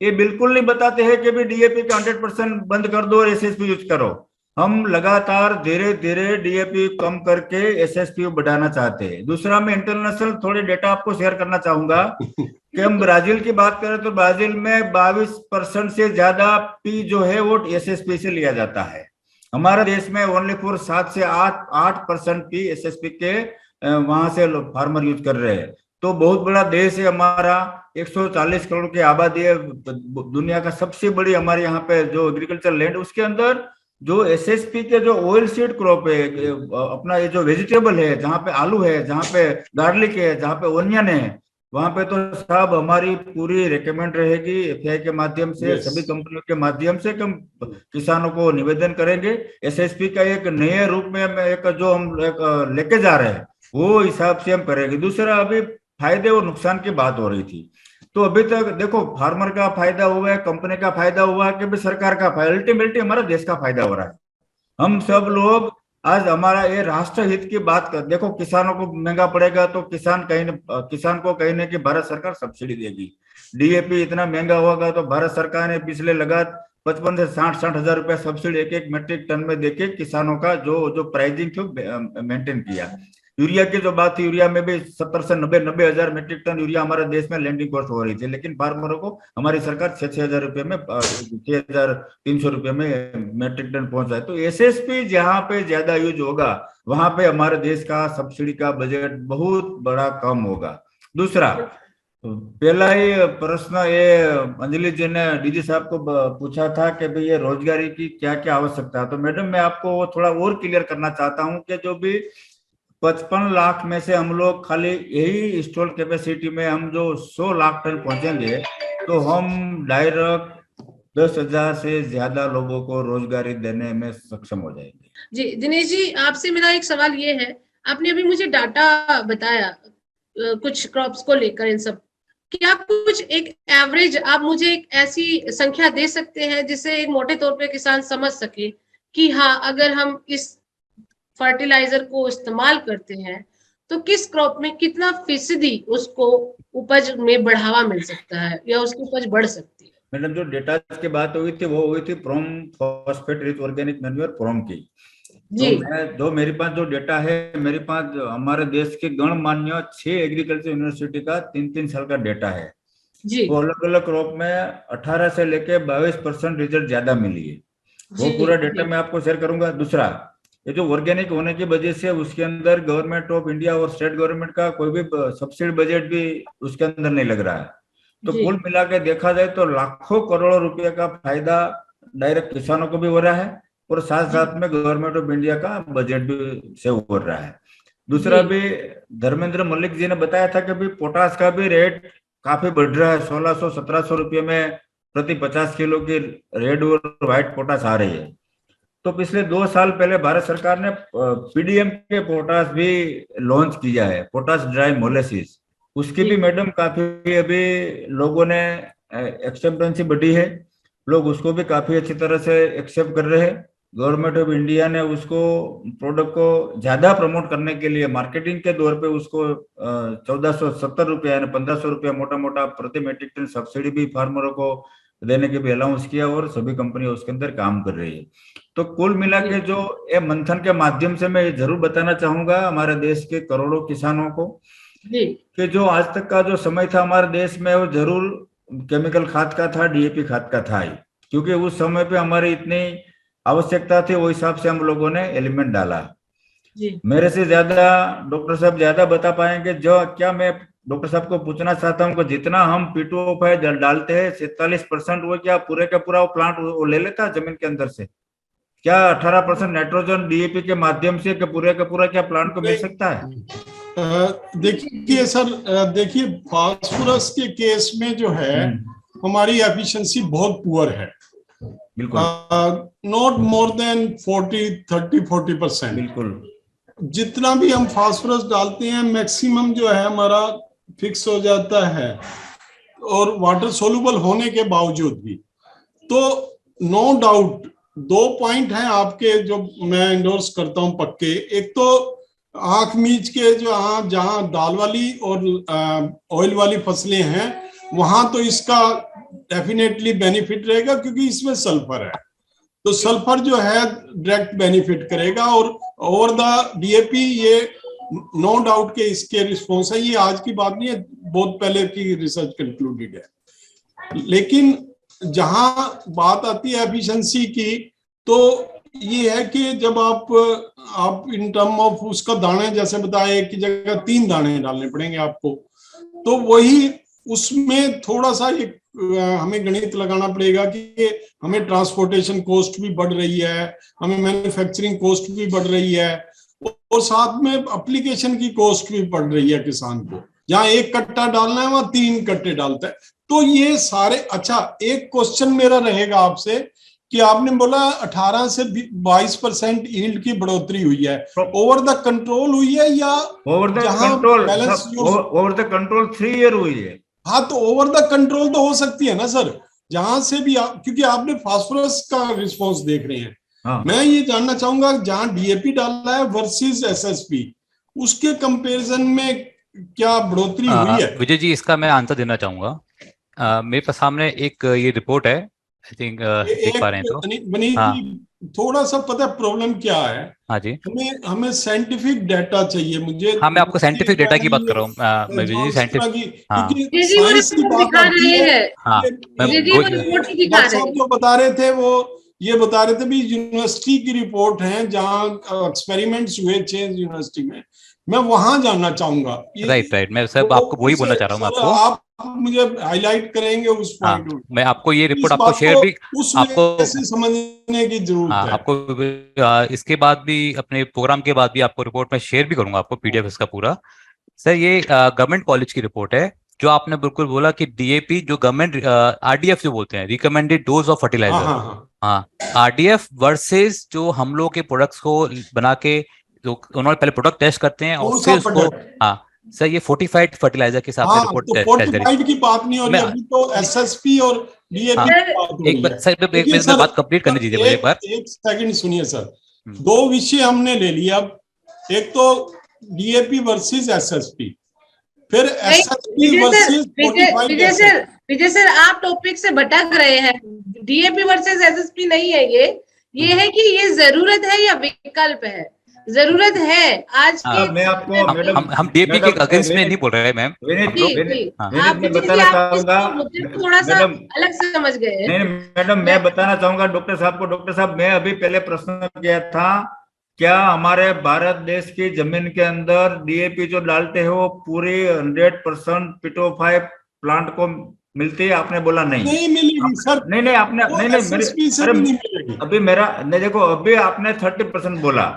ये बिल्कुल नहीं बताते हैं कि भी डीएपी का 100% बंद कर दो और एसएसपी यूज करो। हम लगातार धीरे धीरे डीएपी कम करके एसएसपी बढ़ाना चाहते हैं। दूसरा, मैं इंटरनेशनल थोड़े डेटा आपको शेयर करना चाहूंगा कि हम ब्राजील की बात करें तो ब्राजील में 22% से ज्यादा पी जो है वो एसएसपी से लिया जाता है। हमारे देश में ओनली फॉर 7 से 8% पी एसएसपी के वहां से फार्मर यूज कर रहे हैं। तो बहुत बड़ा देश है हमारा, 140 करोड़ की आबादी है, दुनिया का सबसे बड़ी हमारे यहाँ पे जो एग्रीकल्चर लैंड, उसके अंदर जो एसएसपी के जो ऑयल सीड क्रॉप है, अपना ये जो वेजिटेबल है, जहाँ पे आलू है, जहाँ पे गार्लिक है, जहाँ पे ओनियन है, वहां पे तो साहब हमारी पूरी रिकमेंड रहेगी एफआई के माध्यम से, सभी कंपनियों के माध्यम से हम किसानों को निवेदन करेंगे एसएसपी का एक नए रूप में एक जो हम लेके जा रहे हैं वो हिसाब से हम करेंगे। दूसरा, अभी फायदे और नुकसान की बात हो रही थी, तो अभी तक देखो फार्मर का फायदा हुआ है, कंपनी का फायदा हुआ है कि भी सरकार का फायदा, अल्टीमेटली हमारा देश का फायदा हो रहा है। हम सब लोग आज हमारा ये राष्ट्र हित की बात कर, देखो किसानों को महंगा पड़ेगा तो किसान को कहने की भारत सरकार सब्सिडी देगी। डीएपी इतना महंगा होगा तो भारत सरकार ने पिछले लगातार 55 से 60 हजार रुपया सब्सिडी एक मेट्रिक टन में देके किसानों का जो प्राइसिंग थी मेंटेन किया। यूरिया की जो बात थी, यूरिया में भी 70 से 90 हजार मेट्रिक टन यूरिया हमारे देश में लैंडिंग कॉस्ट हो रही थी, लेकिन फार्मरों को हमारी सरकार 6,000 रुपये में 6,300 रुपये में मेट्रिक टन पहुंचाए। तो एसएसपी जहां पे ज्यादा यूज होगा वहां पे हमारे देश का सब्सिडी का बजट बहुत बड़ा कम होगा। दूसरा, पहला ही प्रश्न ये अंजलि जी ने डीजी साहब को पूछा था कि भाई ये रोजगारी की क्या क्या आवश्यकता है, तो मैडम मैं आपको थोड़ा और क्लियर करना चाहता हूँ कि जो भी 55 लाख में से हम लोग खाली यही स्टोर कैपेसिटी में हम जो 100 लाख टन पहुंचेंगे तो हम डायरेक्ट 10,000 से ज्यादा लोगों को रोजगारी देने में सक्षम हो जाएंगे। जी दिनेश जी, आपसे मेरा एक सवाल ये है, आपने अभी मुझे डाटा बताया कुछ क्रॉप्स को लेकर, इन सब क्या कुछ एक एवरेज आप मुझे एक ऐसी संख्या दे सकते हैं जिससे एक मोटे तौर पे किसान समझ सके कि हाँ, अगर हम इस फर्टिलाइजर को इस्तेमाल करते हैं तो किस क्रॉप में कितना फीसदी उसको उपज में बढ़ावा मिल सकता है या उसकी उपज बढ़ सकती है? मैडम, जो डेटा की बात हुई थी वो हुई थी प्रोम फॉस्फेट रिच ऑर्गेनिक मैन्योर प्रोम की। तो मेरे पास जो डेटा है, मेरे पास हमारे देश के गणमान्य 6 एग्रीकल्चर यूनिवर्सिटी का 3-3 साल का डेटा है जी। वो अलग अलग क्रॉप में 18 से लेके 22% रिजल्ट ज्यादा मिली है। वो पूरा डेटा मैं आपको शेयर करूंगा। दूसरा, ये जो ऑर्गेनिक होने की वजह से उसके अंदर गवर्नमेंट ऑफ इंडिया और स्टेट गवर्नमेंट का कोई भी सब्सिडी बजट भी उसके अंदर नहीं लग रहा है। तो कुल मिला के देखा जाए तो लाखों करोड़ों रुपए का फायदा डायरेक्ट किसानों को भी हो रहा है और साथ साथ में गवर्नमेंट ऑफ इंडिया का बजट भी सेव हो रहा है। दूसरा भी धर्मेंद्र मल्लिक जी ने बताया था कि भी पोटास का भी रेट काफी बढ़ रहा है। 1600-1700 रुपये में प्रति 50 किलो की रेड और व्हाइट पोटास आ रही है। तो पिछले 2 साल पहले भारत सरकार ने पीडीएम के पोटास भी लॉन्च किया है, पोटास ड्राई मोलेसिस। उसकी भी मैडम काफी अभी लोगों ने एक्सेप्टेंसी बढ़ी है, लोग उसको भी काफी अच्छी तरह से एक्सेप्ट कर रहे हैं। गवर्नमेंट ऑफ इंडिया ने उसको प्रोडक्ट को ज्यादा प्रमोट करने के लिए मार्केटिंग के दौर पे उसको 1470 रुपया यानी 1500 रुपया मोटा मोटा प्रति मेट्रिक टन सब्सिडी भी फार्मरों को देने के भी अलाउंस किया और सभी कंपनियां उसके अंदर काम कर रही है। तो कुल मिला के जो ये मंथन के माध्यम से मैं जरूर बताना चाहूंगा हमारे देश के करोड़ों किसानों को कि जो आज तक का जो समय था हमारे देश में वो जरूर केमिकल खाद का था, डीएपी खाद का था ही, क्योंकि उस समय पे हमारी इतनी आवश्यकता थी, वो हिसाब से हम लोगों ने एलिमेंट डाला। मेरे से ज्यादा डॉक्टर साहब ज्यादा बता पाएंगे। जो क्या मैं डॉक्टर साहब को पूछना चाहता हूँ कि जितना हम P2O5 डालते हैं 47% वो क्या पूरे का पूरा वो प्लांट वो ले लेता है जमीन के अंदर से? क्या 18% नाइट्रोजन डीएपी के माध्यम से पूरे का पूरा क्या प्लांट को मिल सकता है? देखिए सर, देखिए फास्फोरस के केस में जो है हमारी एफिशिएंसी बहुत पुअर है, नॉट मोर देन 40% बिल्कुल। जितना भी हम फास्फोरस डालते हैं मैक्सिमम जो है हमारा फिक्स हो जाता है और वाटर सोल्यूबल होने के बावजूद भी। तो नो डाउट 2 पॉइंट हैं आपके जो मैं इंडोर्स करता हूं पक्के। एक तो आंख मीच के जो जहां दाल वाली और ऑयल वाली फसलें हैं वहां तो इसका डेफिनेटली बेनिफिट रहेगा क्योंकि इसमें सल्फर है, तो सल्फर जो है डायरेक्ट बेनिफिट करेगा। और ओवर द डीएपी ये नो डाउट के इसके रिस्पॉन्स है, ये आज की बात नहीं है, बहुत पहले की रिसर्च कंक्लूडेड है। लेकिन जहां बात आती है एफिशिएंसी की तो ये है कि जब आप इन टर्म ऑफ उसका दाने जैसे बताया एक की जगह 3 दाने डालने पड़ेंगे आपको, तो वही उसमें थोड़ा सा एक हमें गणित लगाना पड़ेगा कि हमें ट्रांसपोर्टेशन कॉस्ट भी बढ़ रही है, हमें मैन्युफैक्चरिंग कॉस्ट भी बढ़ रही है और साथ में एप्लीकेशन की कॉस्ट भी बढ़ रही है किसान को। जहाँ 1 कट्टा डालना है वहां 3 कट्टे डालता है। तो ये सारे, अच्छा एक क्वेश्चन मेरा रहेगा आपसे कि आपने बोला 18 से 22% यील्ड की बढ़ोतरी हुई है, ओवर द कंट्रोल हुई है या ओवर द कंट्रोल 3 ईयर हुई है? हाँ, तो ओवर द कंट्रोल तो हो सकती है ना सर, जहां से भी क्योंकि आपने फास्फोरस का रिस्पॉन्स देख रहे हैं। हाँ। मैं ये जानना चाहूंगा जहां डीएपी डाला है वर्सेस एसएसपी, उसके कंपैरिजन में क्या बढ़ोतरी हुई है? विजय जी, इसका मैं आंसर देना चाहूंगा। मेरे पास सामने एक ये रिपोर्ट है, आई थिंक देख पा रहे हैं तो। हाँ। थोड़ा सा पता है प्रॉब्लम क्या है? हाँ जी, हमें साइंटिफिक डाटा चाहिए मुझे। हाँ, मैं आपको साइंटिफिक डाटा की बात कर रहा हूँ। विजय जी साइंटिफिक, हाँ साइंस की बात आती है। हाँ, जो बता रहे थे वो ये बता रहे थे भी यूनिवर्सिटी की रिपोर्ट है जहाँ एक्सपेरिमेंट्स हुए 6 यूनिवर्सिटी में, मैं वहां जानना चाहूंगा। राइट, मैं सब आपको वही बोलना चाह रहा हूँ। सर, आपको आप मुझे हाईलाइट करेंगे उस पॉइंट हाँ, में। मैं आपको ये रिपोर्ट इस आपको बात शेयर को भी उस आपको वे से समझने की जरूरत हाँ है। आपको इसके बाद भी अपने प्रोग्राम के बाद भी आपको रिपोर्ट में शेयर भी करूंगा आपको पीडीएफ इसका पूरा। सर ये गवर्नमेंट कॉलेज की रिपोर्ट है। जो आपने बिल्कुल बोला कि डीएपी जो गवर्नमेंट आरडीएफ जो बोलते हैं, रिकमेंडेड डोज ऑफ हाँ फर्टिलाइजर, हाँ हाँ हाँ आरडीएफ वर्सेस जो हम लोग के प्रोडक्ट्स को बना के जो उन्होंने पहले प्रोडक्ट टेस्ट करते हैं और कौन सा फिर उसको प्रोडक्ट? हाँ सर ये फोर्टिफाइड फर्टिलाइजर के हिसाब से हाँ, रिपोर्ट तो टेस्ट करी। फोर्टिफाइड की बात नहीं हो रही मैं अभी, तो एसएसपी और डीएपी हाँ की बात हो एक रही बार है। सर देखिए मैं सर, बात कंप्लीट करने दीजिए मुझे एक बार। एक सेकंड सुनिए सर, दो विषय हमने ले लिया अब। एक तो डीएपी वर्सेस एसएसपी, फिर एसएसपी वर्सेस फोर्टिफाइड एसएसपी। विजय सर, आप टॉपिक से भटक रहे हैं। डीएपी वर्सेस एसएसपी नहीं है ये है कि ये जरूरत है या विकल्प है। जरूरत है आज हाँ, के मैं आपको मैडम हम डीएपी के अगेंस्ट में नहीं बोल रहे हैं मैम। विनीत हम लोग विनीत हाँ विनीत आप मैं मुझे बताना आप चाहूंगा इसको मुद्दे को थोड़ा सा मैडम, अलग समझ गए हैं। नहीं मैडम मैं बताना चाहूंगा डॉक्टर साहब को। डॉक्टर साहब, मैं अभी पहले प्रश्न किया था, क्या हमारे भारत देश की जमीन के अंदर डीएपी जो डालते हैं वो पूरी 100% पिटोफाइव प्लांट को मिलती है? आपने बोला नहीं। नहीं मिलेगी सर, नहीं आपने वो नहीं एसएसपी से अरे भी नहीं मिलेगी। अभी मेरा नहीं, देखो अभी आपने 30% बोला,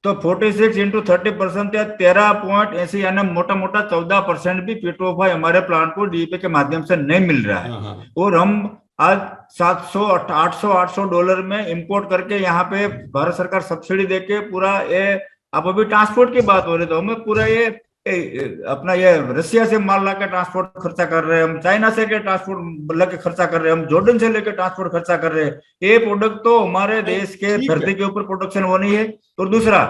तो 46 इंटू 30% या 13.80 यानी मोटा मोटा 14% भी पिटोफाई हमारे प्लांट को डीएपी के माध्यम से नहीं मिल रहा है। और हम आज 700-800 डॉलर में इंपोर्ट करके यहाँ पे भारत सरकार सब्सिडी देके पूरा ये, अब अभी ट्रांसपोर्ट की बात हो रही, तो हमें पूरा ये अपना ये रसिया से माल ला के ट्रांसपोर्ट खर्चा कर रहे हैं, हम चाइना से के ट्रांसपोर्ट लेके खर्चा कर रहे हैं, हम जॉर्डन से लेके ट्रांसपोर्ट खर्चा कर रहे हैं। ये प्रोडक्ट तो हमारे देश के धरती के ऊपर प्रोडक्शन होनी है। और दूसरा,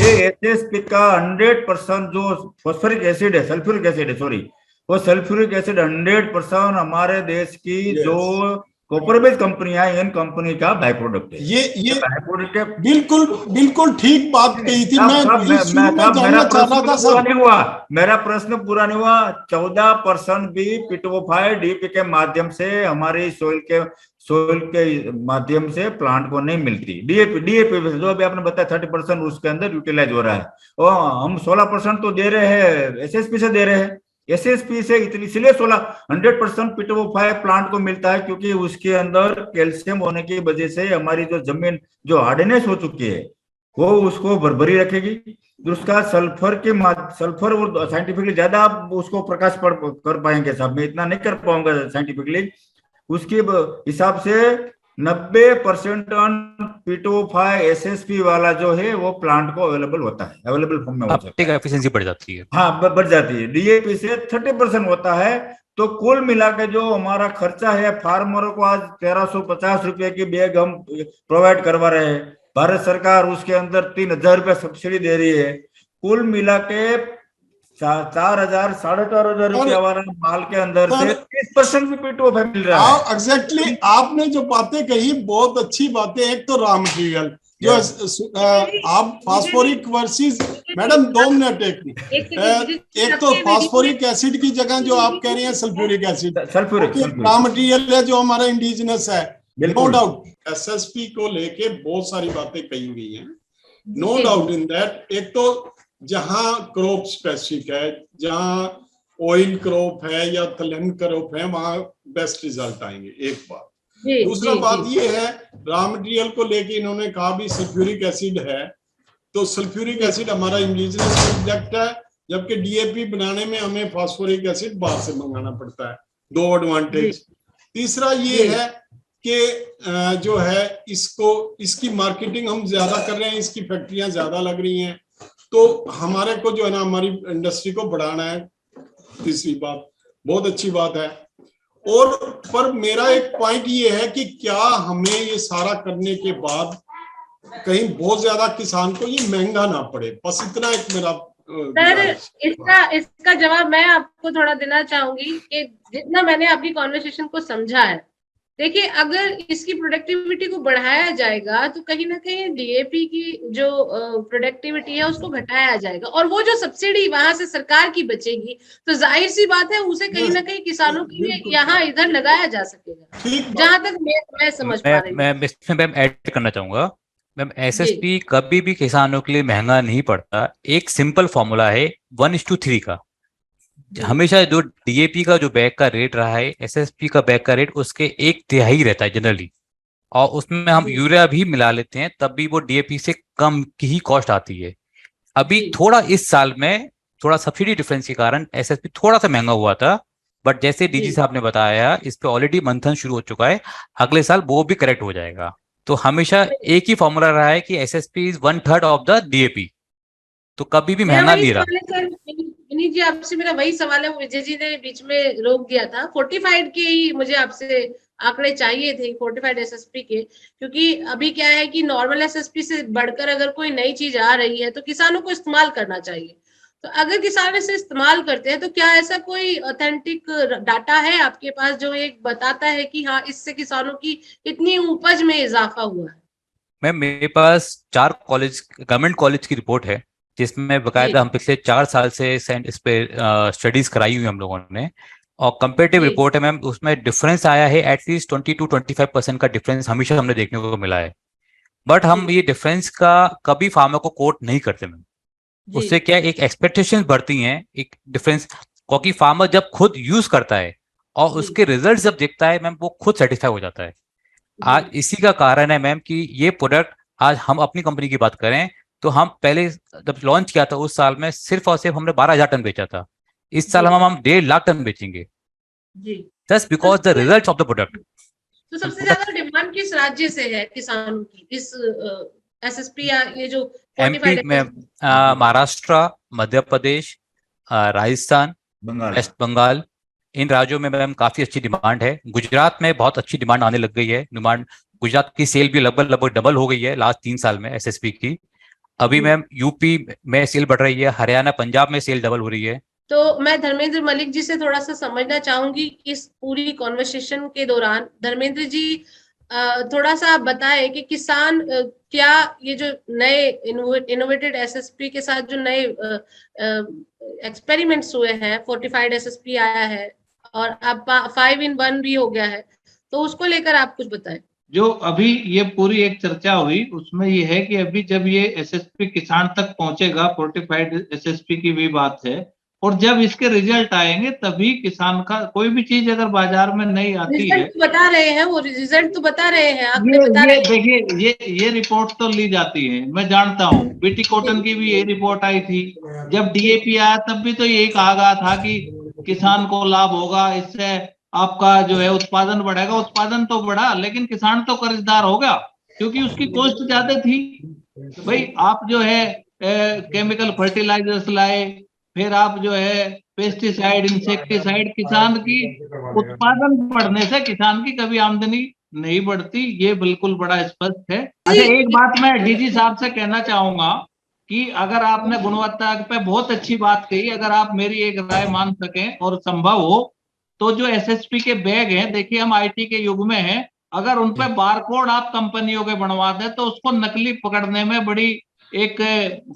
ये एसएसपी का 100% जो फॉस्फोरिक एसिड है, सल्फ्यूरिक एसिड है, सॉरी, वो सल्फ्यूरिक एसिड 100% हमारे देश की जो कॉपर बेस्ड कंपनियां, इन कंपनी का बाय प्रोडक्ट है। ये बाय प्रोडक्ट है। बिल्कुल ठीक बात कही थी। मैं मेरा प्रश्न पूरा नहीं हुआ, मेरा प्रश्न पूरा नहीं हुआ। 14% भी पिटोफाइड डीपी के माध्यम से हमारी सोइल के माध्यम से प्लांट को नहीं मिलती। डीएपी जो अभी आपने बताया 30% उसके अंदर यूटिलाइज हो रहा है, और हम 16% तो दे रहे हैं, एसएसपी से दे रहे हैं। एसएसपी से इसलिए 100% पिटोफाइव प्लांट को मिलता है क्योंकि उसके अंदर कैल्शियम होने की वजह से हमारी जो जमीन जो हार्डनेस हो चुकी है वो उसको भरभरी रखेगी। उसका सल्फर और साइंटिफिकली ज्यादा आप उसको प्रकाश कर पाएंगे साहब, मैं इतना नहीं कर पाऊंगा साइंटिफिकली। उसके हिसाब से 90% पिटोफाई एसएसपी वाला जो है वो प्लांट को अवेलेबल होता है, अवेलेबल फॉर्म में होता है, एफिशिएंसी बढ़ जाती है। हाँ बढ़ जाती है। डीएपी से 30% होता है। तो कुल मिला के जो हमारा खर्चा है, फार्मरों को आज 1350 रुपए की बैग हम प्रोवाइड करवा रहे हैं, भारत सरकार उसके अंदर 3000 रुपए सब्सिडी दे रही है। कुल मिला के 4000 4,500 रुपया हमारा माल के अंदर से 30% भी पिटोफाई मिल रहा है। एग्जैक्टली आपने जो बातें कही बहुत अच्छी बातें। एक तो रॉ मटेरियल जो आप फास्फोरिक वर्सेस, मैडम 2 मिनट, एक तो फास्फोरिक एसिड की जगह जो आप कह रही हैं सल्फ्यूरिक एसिड, रॉ मटेरियल है जो हमारा इंडिजिनस है, नो डाउट। एसएसपी को लेके बहुत सारी बातें कही गई हैं, नो डाउट इन दैट। एक तो जहां क्रॉप स्पेसिफिक है, जहां ऑयल क्रॉप है या तिलहन क्रॉप है, वहां बेस्ट रिजल्ट आएंगे, एक बात। दूसरा बात ये है, रॉ मटेरियल को लेके इन्होंने कहा भी सल्फ्यूरिक एसिड है, तो सल्फ्यूरिक एसिड हमारा इंडिजिनस प्रोडक्ट है, जबकि डीएपी बनाने में हमें फास्फोरिक एसिड बाहर से मंगाना पड़ता है। 2 एडवांटेज। तीसरा ये है कि जो है इसकी मार्केटिंग हम ज्यादा कर रहे हैं, इसकी फैक्ट्रियां ज्यादा लग रही हैं, तो हमारे को जो है ना हमारी इंडस्ट्री को बढ़ाना है। तीसरी बात बहुत अच्छी बात है। और पर मेरा एक पॉइंट ये है कि क्या हमें ये सारा करने के बाद कहीं बहुत ज्यादा किसान को ये महंगा ना पड़े, बस इतना एक मेरा सर इसका जवाब मैं आपको थोड़ा देना चाहूंगी कि जितना मैंने आपकी कॉन्वर्सेशन को समझा है, देखिए अगर इसकी प्रोडक्टिविटी को बढ़ाया जाएगा तो कहीं ना कहीं डीएपी की जो प्रोडक्टिविटी है उसको घटाया जाएगा, और वो जो सब्सिडी वहां से सरकार की बचेगी तो जाहिर सी बात है उसे कहीं ना कहीं किसानों के लिए यहाँ इधर लगाया जा सकेगा, जहां तक मैं समझ पा रही हूँ। मैं इसमें ऐड करना चाहूंगा मैम एसएसपी कभी भी किसानों के लिए महंगा नहीं पड़ता। एक सिंपल फॉर्मूला है 1:3 का। हमेशा जो डीएपी का जो बैग का रेट रहा है, एसएसपी का बैग का रेट उसके 1/3 रहता है जनरली। और उसमें हम यूरिया भी मिला लेते हैं तब भी वो डीएपी से कम की ही कॉस्ट आती है। अभी थोड़ा इस साल में थोड़ा सब्सिडी डिफरेंस के कारण एसएसपी थोड़ा सा महंगा हुआ था, बट जैसे डीजी साहब ने बताया इस पे ऑलरेडी मंथन शुरू हो चुका है, अगले साल वो भी करेक्ट हो जाएगा। तो हमेशा एक ही फॉर्मूला रहा है कि SSP is 1/3 of the DAP, तो कभी भी महंगा नहीं रहा। विनीत जी, आपसे मेरा वही सवाल है, वो विजय जी ने बीच में रोक दिया था। फोर्टिफाइड के ही मुझे आपसे आंकड़े चाहिए थे, फोर्टिफाइड एसएसपी के, क्योंकि अभी क्या है कि नॉर्मल एसएसपी से बढ़कर अगर कोई नई चीज आ रही है तो किसानों को इस्तेमाल करना चाहिए। तो अगर किसान इसे इस्तेमाल करते हैं तो क्या ऐसा कोई ऑथेंटिक डाटा है आपके पास जो एक बताता है कि हाँ इससे किसानों की इतनी उपज में इजाफा हुआ है? मैम मेरे पास 4 कॉलेज, गवर्नमेंट कॉलेज की रिपोर्ट है जिसमें बकायदा हम पिछले 4 साल से इस पे स्टडीज कराई हुई हम लोगों ने, और कंपेरेटिव रिपोर्ट है मैम। उसमें डिफरेंस आया है एटलीस्ट 20-25% का डिफरेंस हमेशा हमने देखने को मिला है। बट हम ये डिफरेंस का कभी फार्मर को कोट नहीं करते मैम। उससे क्या एक एक्सपेक्टेशंस बढ़ती हैं, एक डिफरेंस, क्योंकि फार्मर जब खुद यूज करता है और उसके रिजल्ट जब देखता है मैम वो खुद सेटिस्फाई हो जाता है। आज इसी का कारण है मैम कि ये प्रोडक्ट, आज हम अपनी कंपनी की बात करें तो हम पहले जब लॉन्च किया था उस साल में सिर्फ और सिर्फ हमने 12,000 टन बेचा था। इस साल हम 1.5 लाख टन बेचेंगे, just because the result of the product. तो सबसे ज्यादा डिमांड किस राज्य से है किसानों की इस एसएसपी या ये जो एमपी में, महाराष्ट्र, मध्य प्रदेश, राजस्थान, वेस्ट बंगाल, इन राज्यों में मैम काफी अच्छी डिमांड है। गुजरात में बहुत अच्छी डिमांड आने लग गई है। डिमांड गुजरात की सेल भी लगभग डबल हो गई है लास्ट 3 साल में एसएसपी की। अभी मैम यूपी में सेल बढ़ रही है, हरियाणा, पंजाब में सेल डबल हो रही है। तो मैं धर्मेंद्र मलिक जी से थोड़ा सा समझना चाहूंगी इस पूरी कॉन्वर्सेशन के दौरान। धर्मेंद्र जी थोड़ा सा बताएं कि किसान क्या ये जो नए इनोवेटेड एसएसपी के साथ जो नए एक्सपेरिमेंट्स हुए हैं, फोर्टिफाइड एसएसपी आया है और अब 5-in-1 भी हो गया है, तो उसको लेकर आप कुछ बताएं। जो अभी ये पूरी एक चर्चा हुई उसमें ये है कि अभी जब ये एसएसपी किसान तक पहुंचेगा, फोर्टिफाइड एसएसपी की भी बात है, और जब इसके रिजल्ट आएंगे तभी किसान का कोई भी चीज अगर बाजार में नहीं आती है, तो बता रहे हैं वो रिजल्ट तो बता रहे हैं, आपने बता रहे हैं। देखिए ये रिपोर्ट तो ली जाती है, मैं जानता हूँ। बीटी कॉटन की भी ये रिपोर्ट आई थी, जब डीएपी आया तब भी तो यही कहा गया था कि किसान को लाभ होगा, इससे आपका जो है उत्पादन बढ़ेगा। उत्पादन तो बढ़ा लेकिन किसान तो कर्जदार हो गया क्योंकि उसकी कॉस्ट ज्यादा थी। भाई आप जो है केमिकल फर्टिलाइजर्स लाए, फिर आप जो है पेस्टिसाइड, इंसेक्टिसाइड, किसान की उत्पादन बढ़ने से किसान की कभी आमदनी नहीं बढ़ती, ये बिल्कुल बड़ा स्पष्ट है। अच्छा, एक बात मैं डीजी साहब से कहना चाहूंगा कि अगर आपने गुणवत्ता पे बहुत अच्छी बात कही, अगर आप मेरी एक राय मान सकें और संभव हो तो जो एसएसपी के बैग हैं, देखिए हम आईटी के युग में हैं, अगर उन पे बारकोड आप कंपनियों के बनवा दें तो उसको नकली पकड़ने में बड़ी एक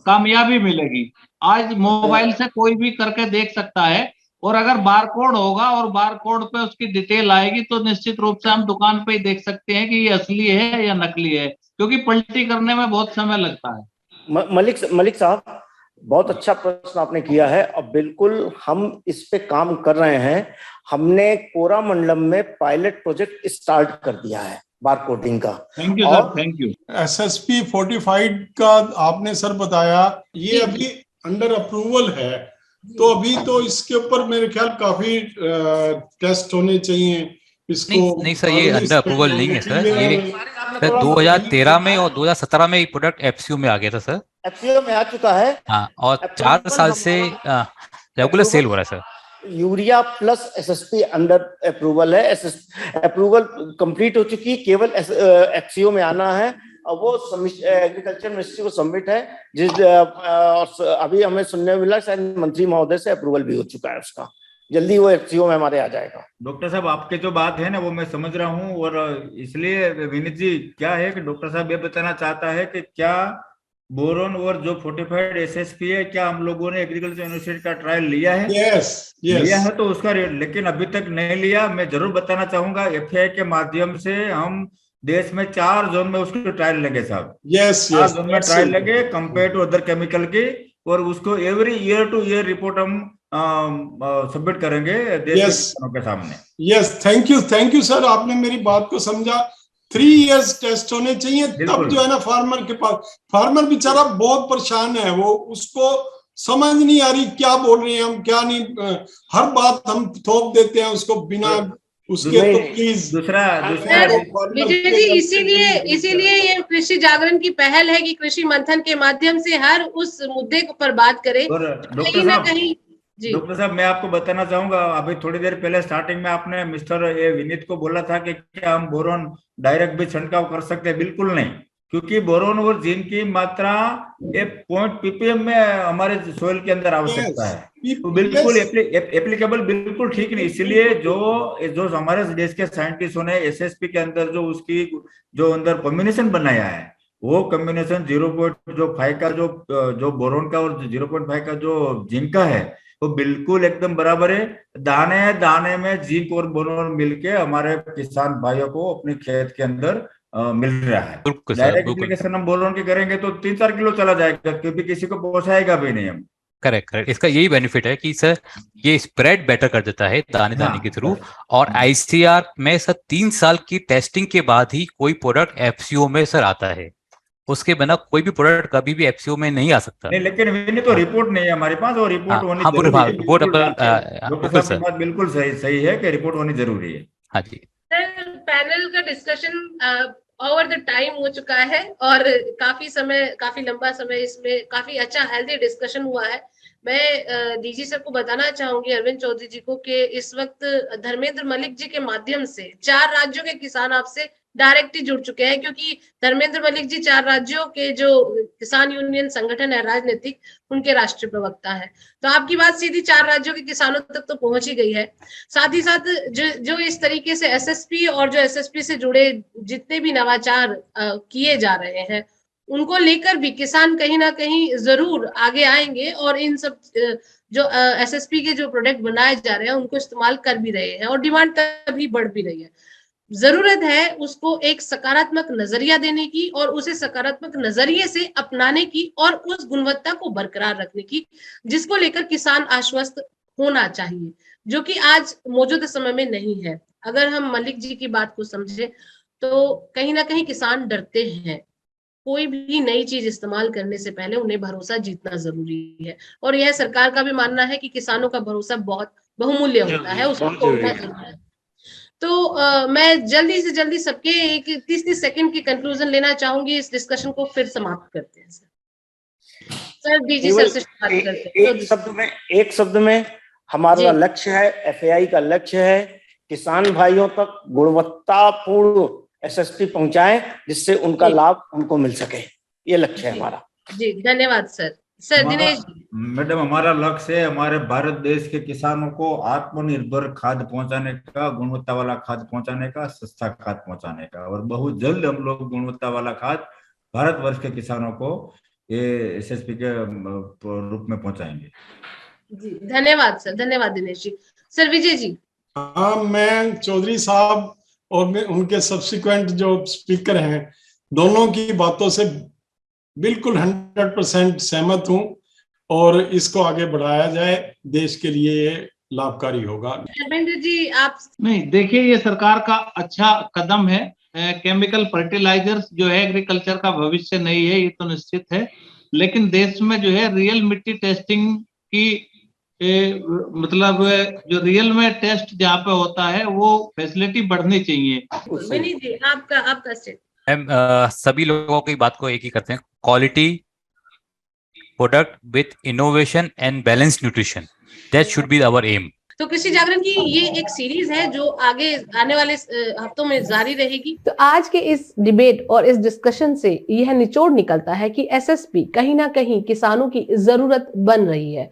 कामयाबी मिलेगी। आज मोबाइल से कोई भी करके देख सकता है, और अगर बारकोड होगा और बारकोड पे उसकी डिटेल आएगी तो निश्चित रूप से हम दुकान पे ही देख सकते हैं कि ये असली है या नकली है, क्योंकि पलटी करने में बहुत समय लगता है। मलिक साहब, बहुत अच्छा प्रश्न आपने किया है और बिल्कुल हम इस पे काम कर रहे हैं। हमने कोरामंडलम में पायलट प्रोजेक्ट स्टार्ट कर दिया है बारकोडिंग का। Thank you sir, thank you. SSP fortified का आपने सर बताया, ये अभी अंडर अप्रूवल है, तो अभी तो इसके ऊपर मेरे ख्याल काफी टेस्ट होने चाहिए इसको। नहीं सर, ये अंडर अप्रूवल नहीं है सर। ये 2013 में और 2017 में ये प्रोडक्ट एफसीओ में आ गया था सर। एफसीओ में आ चुका है, हाँ, और 4 साल से रेगुलर सेल हो रहा है sir. Urea plus SSP under approval है। अप्रूवल कंप्लीट हो चुकी है, केवल एफसीओ में आना है और वो एग्रीकल्चर मिनिस्ट्री को सबमिट है। अभी हमें सुनने में मिला शायद मंत्री महोदय से अप्रूवल भी हो चुका है उसका, जल्दी वो एफसीओ में हमारे आ जाएगा। डॉक्टर साहब, आपके जो बात है ना वो मैं समझ रहा हूँ, और इसलिए विनीत जी क्या है कि डॉक्टर साहब ये बताना चाहता है कि क्या बोरोन और जो फोर्टिफाइड एसएसपी है, क्या हम लोगों ने एग्रीकल्चर यूनिवर्सिटी का ट्रायल लिया है? यस लिया है तो उसका, लेकिन अभी तक नहीं लिया। मैं जरूर बताना चाहूंगा, एफएआई के माध्यम से हम देश में 4 जोन में उसके ट्रायल लगे साहब। यस 4 जोन में ट्रायल लगे कंपेयर टू अदर केमिकल की, और उसको every year two year report हम सबमिट करेंगे देश के किसानों के सामने। यस थैंक यू सर, आपने मेरी बात को समझा। 3 इयर्स टेस्ट होने चाहिए, तब जो है ना फार्मर के पास, फार्मर बेचारा बहुत परेशान है, वो उसको समझ नहीं आ रही क्या बोल रहे हैं हम क्या नहीं, हर बात हम थोप देते हैं उसको बिना उसके। तो प्लीज दूसरा विजय जी, इसीलिए ये कृषि जागरण की पहल है कि कृषि मंथन के माध्यम से हर उस मुद्दे पर बात करें। कहीं ना कहीं डॉक्टर साहब मैं आपको बताना चाहूंगा, अभी थोड़ी देर पहले स्टार्टिंग में आपने मिस्टर विनीत को बोला था कि क्या हम बोरोन डायरेक्ट भी छिड़काव कर सकते हैं? बिल्कुल नहीं, क्योंकि बोरोन और जिंक की मात्रा 1 पॉइंट ppm में हमारे सोइल के अंदर आवश्यकता है, तो बिल्कुल एप्लीकेबल बिल्कुल ठीक नहीं। इसलिए जो हमारे देश के साइंटिस्टों ने SSP के अंदर जो उसकी जो अंदर कॉम्बिनेशन बनाया है, वो कॉम्बिनेशन 0.5 का जो बोरोन का और 0.5 का जो जिंक का है, वो बिल्कुल एकदम बराबर है। दाने दाने में जिंक और बोरोन मिलके हमारे किसान भाइयों को अपने खेत के अंदर मिल रहा है। डायरेक्ट एप्लीकेशन हम बोरोन की करेंगे तो 3-4 किलो चला जाएगा, क्योंकि किसी को पहुंचाएगा भी नहीं हम। करेक्ट, इसका यही बेनिफिट है कि सर ये स्प्रेड बेटर कर देता है दाने दाने के थ्रू, और ICAR में सर 3 साल की टेस्टिंग के बाद ही कोई प्रोडक्ट FCO में सर आता है, उसके बिना कोई भी प्रोडक्ट कभी भी FCO में नहीं आ सकता। नहीं, लेकिन विनी तो रिपोर्ट नहीं है हमारे पास, और रिपोर्ट होनी जरूरी है। डॉक्टर साहब की बात बिल्कुल सही है कि रिपोर्ट होनी जरूरी है। हाँ जी सर, पैनल का डिस्कशन ओवर द टाइम हो चुका है और काफी लंबा समय इसमें काफी अच्छा हेल्दी डिस्कशन हुआ है। मैं डीजी सर को बताना चाहूंगी, अरविंद चौधरी जी को, कि इस वक्त धर्मेंद्र मलिक जी के माध्यम से 4 राज्यों के किसान आपसे डायरेक्टली जुड़ चुके हैं, क्योंकि धर्मेंद्र मलिक जी 4 राज्यों के जो किसान यूनियन संगठन है राजनीतिक, उनके राष्ट्रीय प्रवक्ता है। तो आपकी बात सीधी 4 राज्यों के किसानों तक तो पहुंच ही गई है। साथ ही साथ जो इस तरीके से SSP और जो SSP से जुड़े जितने भी नवाचार किए जा रहे हैं, उनको लेकर भी किसान कहीं ना कहीं जरूर आगे आएंगे और इन सब जो SSP के जो प्रोडक्ट बनाए जा रहे हैं उनको इस्तेमाल कर भी रहे हैं, और डिमांड तभी बढ़ भी रही है। जरूरत है उसको एक सकारात्मक नजरिया देने की और उसे सकारात्मक नजरिए से अपनाने की और उस गुणवत्ता को बरकरार रखने की, जिसको लेकर किसान आश्वस्त होना चाहिए, जो कि आज मौजूदा समय में नहीं है। अगर हम मलिक जी की बात को समझे तो कहीं ना कहीं किसान डरते हैं। कोई भी नई चीज इस्तेमाल करने से पहले उन्हें भरोसा जीतना जरूरी है, और यह सरकार का भी मानना है कि किसानों का भरोसा बहुत बहुमूल्य होता है, उसको तोड़ना जरूरी है। तो मैं जल्दी से जल्दी सबके एक 30 सेकंड की कंक्लूजन लेना चाहूंगी, इस डिस्कशन को फिर समाप्त करते हैं। सर डीजी सर से शुरुआत करते हैं। एक शब्द में हमारा लक्ष्य है, FAI का लक्ष्य है, किसान भाइयों तक गुणवत्तापूर्ण SSP पहुंचाएं, जिससे उनका लाभ उनको मिल सके। ये लक्ष्य है हमारा। जी धन्यवाद सर। सर दिनेश मैडम, हमारा लक्ष्य है हमारे भारत देश के किसानों को आत्मनिर्भर खाद्य पहुंचाने का, गुणवत्ता वाला खाद्य पहुंचाने का, सस्ता खाद्य पहुंचाने का, और बहुत जल्द हम लोग गुणवत्ता वाला खाद्य भारतवर्ष के किसानों को ये SSP के रूप में पहुंचाएंगे। जी धन्यवाद सर, धन्यवाद दिनेश जी। सर विजय जी। हाँ, मैं चौधरी साहब और मैं उनके सब्सिक्वेंट जो स्पीकर हैं, दोनों की बातों से बिल्कुल 100% सहमत हूं, और इसको आगे बढ़ाया जाए, देश के लिए ये लाभकारी होगा। धर्मेंद्र जी आप। नहीं, देखिए ये सरकार का अच्छा कदम है। केमिकल फर्टिलाइजर्स जो है एग्रीकल्चर का भविष्य नहीं है, ये तो निश्चित है, लेकिन देश में जो है रियल मिट्टी टेस्टिंग की मतलब जो रियल में टेस्ट जहाँ पे होता है वो फैसिलिटी बढ़नी चाहिए। विनीत जी आपका स्टेट। सभी लोगों की बात को एक ही करते हैं, quality product with innovation and balance nutrition, that should be our aim. तो कृषि जागरण की ये एक सीरीज है जो आगे आने वाले हफ्तों में जारी रहेगी। तो आज के इस डिबेट और इस डिस्कशन से यह निचोड़ निकलता है कि SSP कहीं ना कहीं किसानों की जरूरत बन रही है,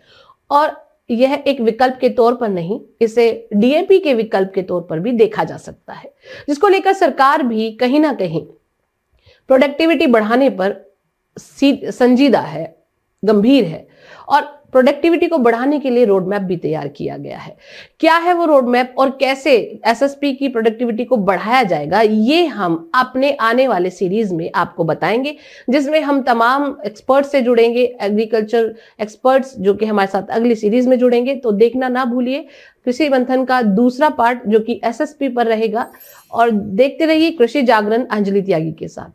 और यह एक विकल्प के तौर पर नहीं, इसे DAP के विकल्प के तौर पर भी देखा जा सकता है, जिसको लेकर सरकार भी कहीं ना कहीं प्रोडक्टिविटी बढ़ाने पर संजीदा है, गंभीर है, और प्रोडक्टिविटी को बढ़ाने के लिए रोड मैप भी तैयार किया गया है। क्या है वो रोड मैप और कैसे एसएसपी की प्रोडक्टिविटी को बढ़ाया जाएगा, ये हम अपने आने वाले सीरीज में आपको बताएंगे, जिसमें हम तमाम एक्सपर्ट्स से जुड़ेंगे, एग्रीकल्चर एक्सपर्ट्स जो कि हमारे साथ अगली सीरीज में जुड़ेंगे। तो देखना ना भूलिए कृषि मंथन का दूसरा पार्ट जो कि एसएसपी पर रहेगा, और देखते रहिए कृषि जागरण अंजलि त्यागी के साथ।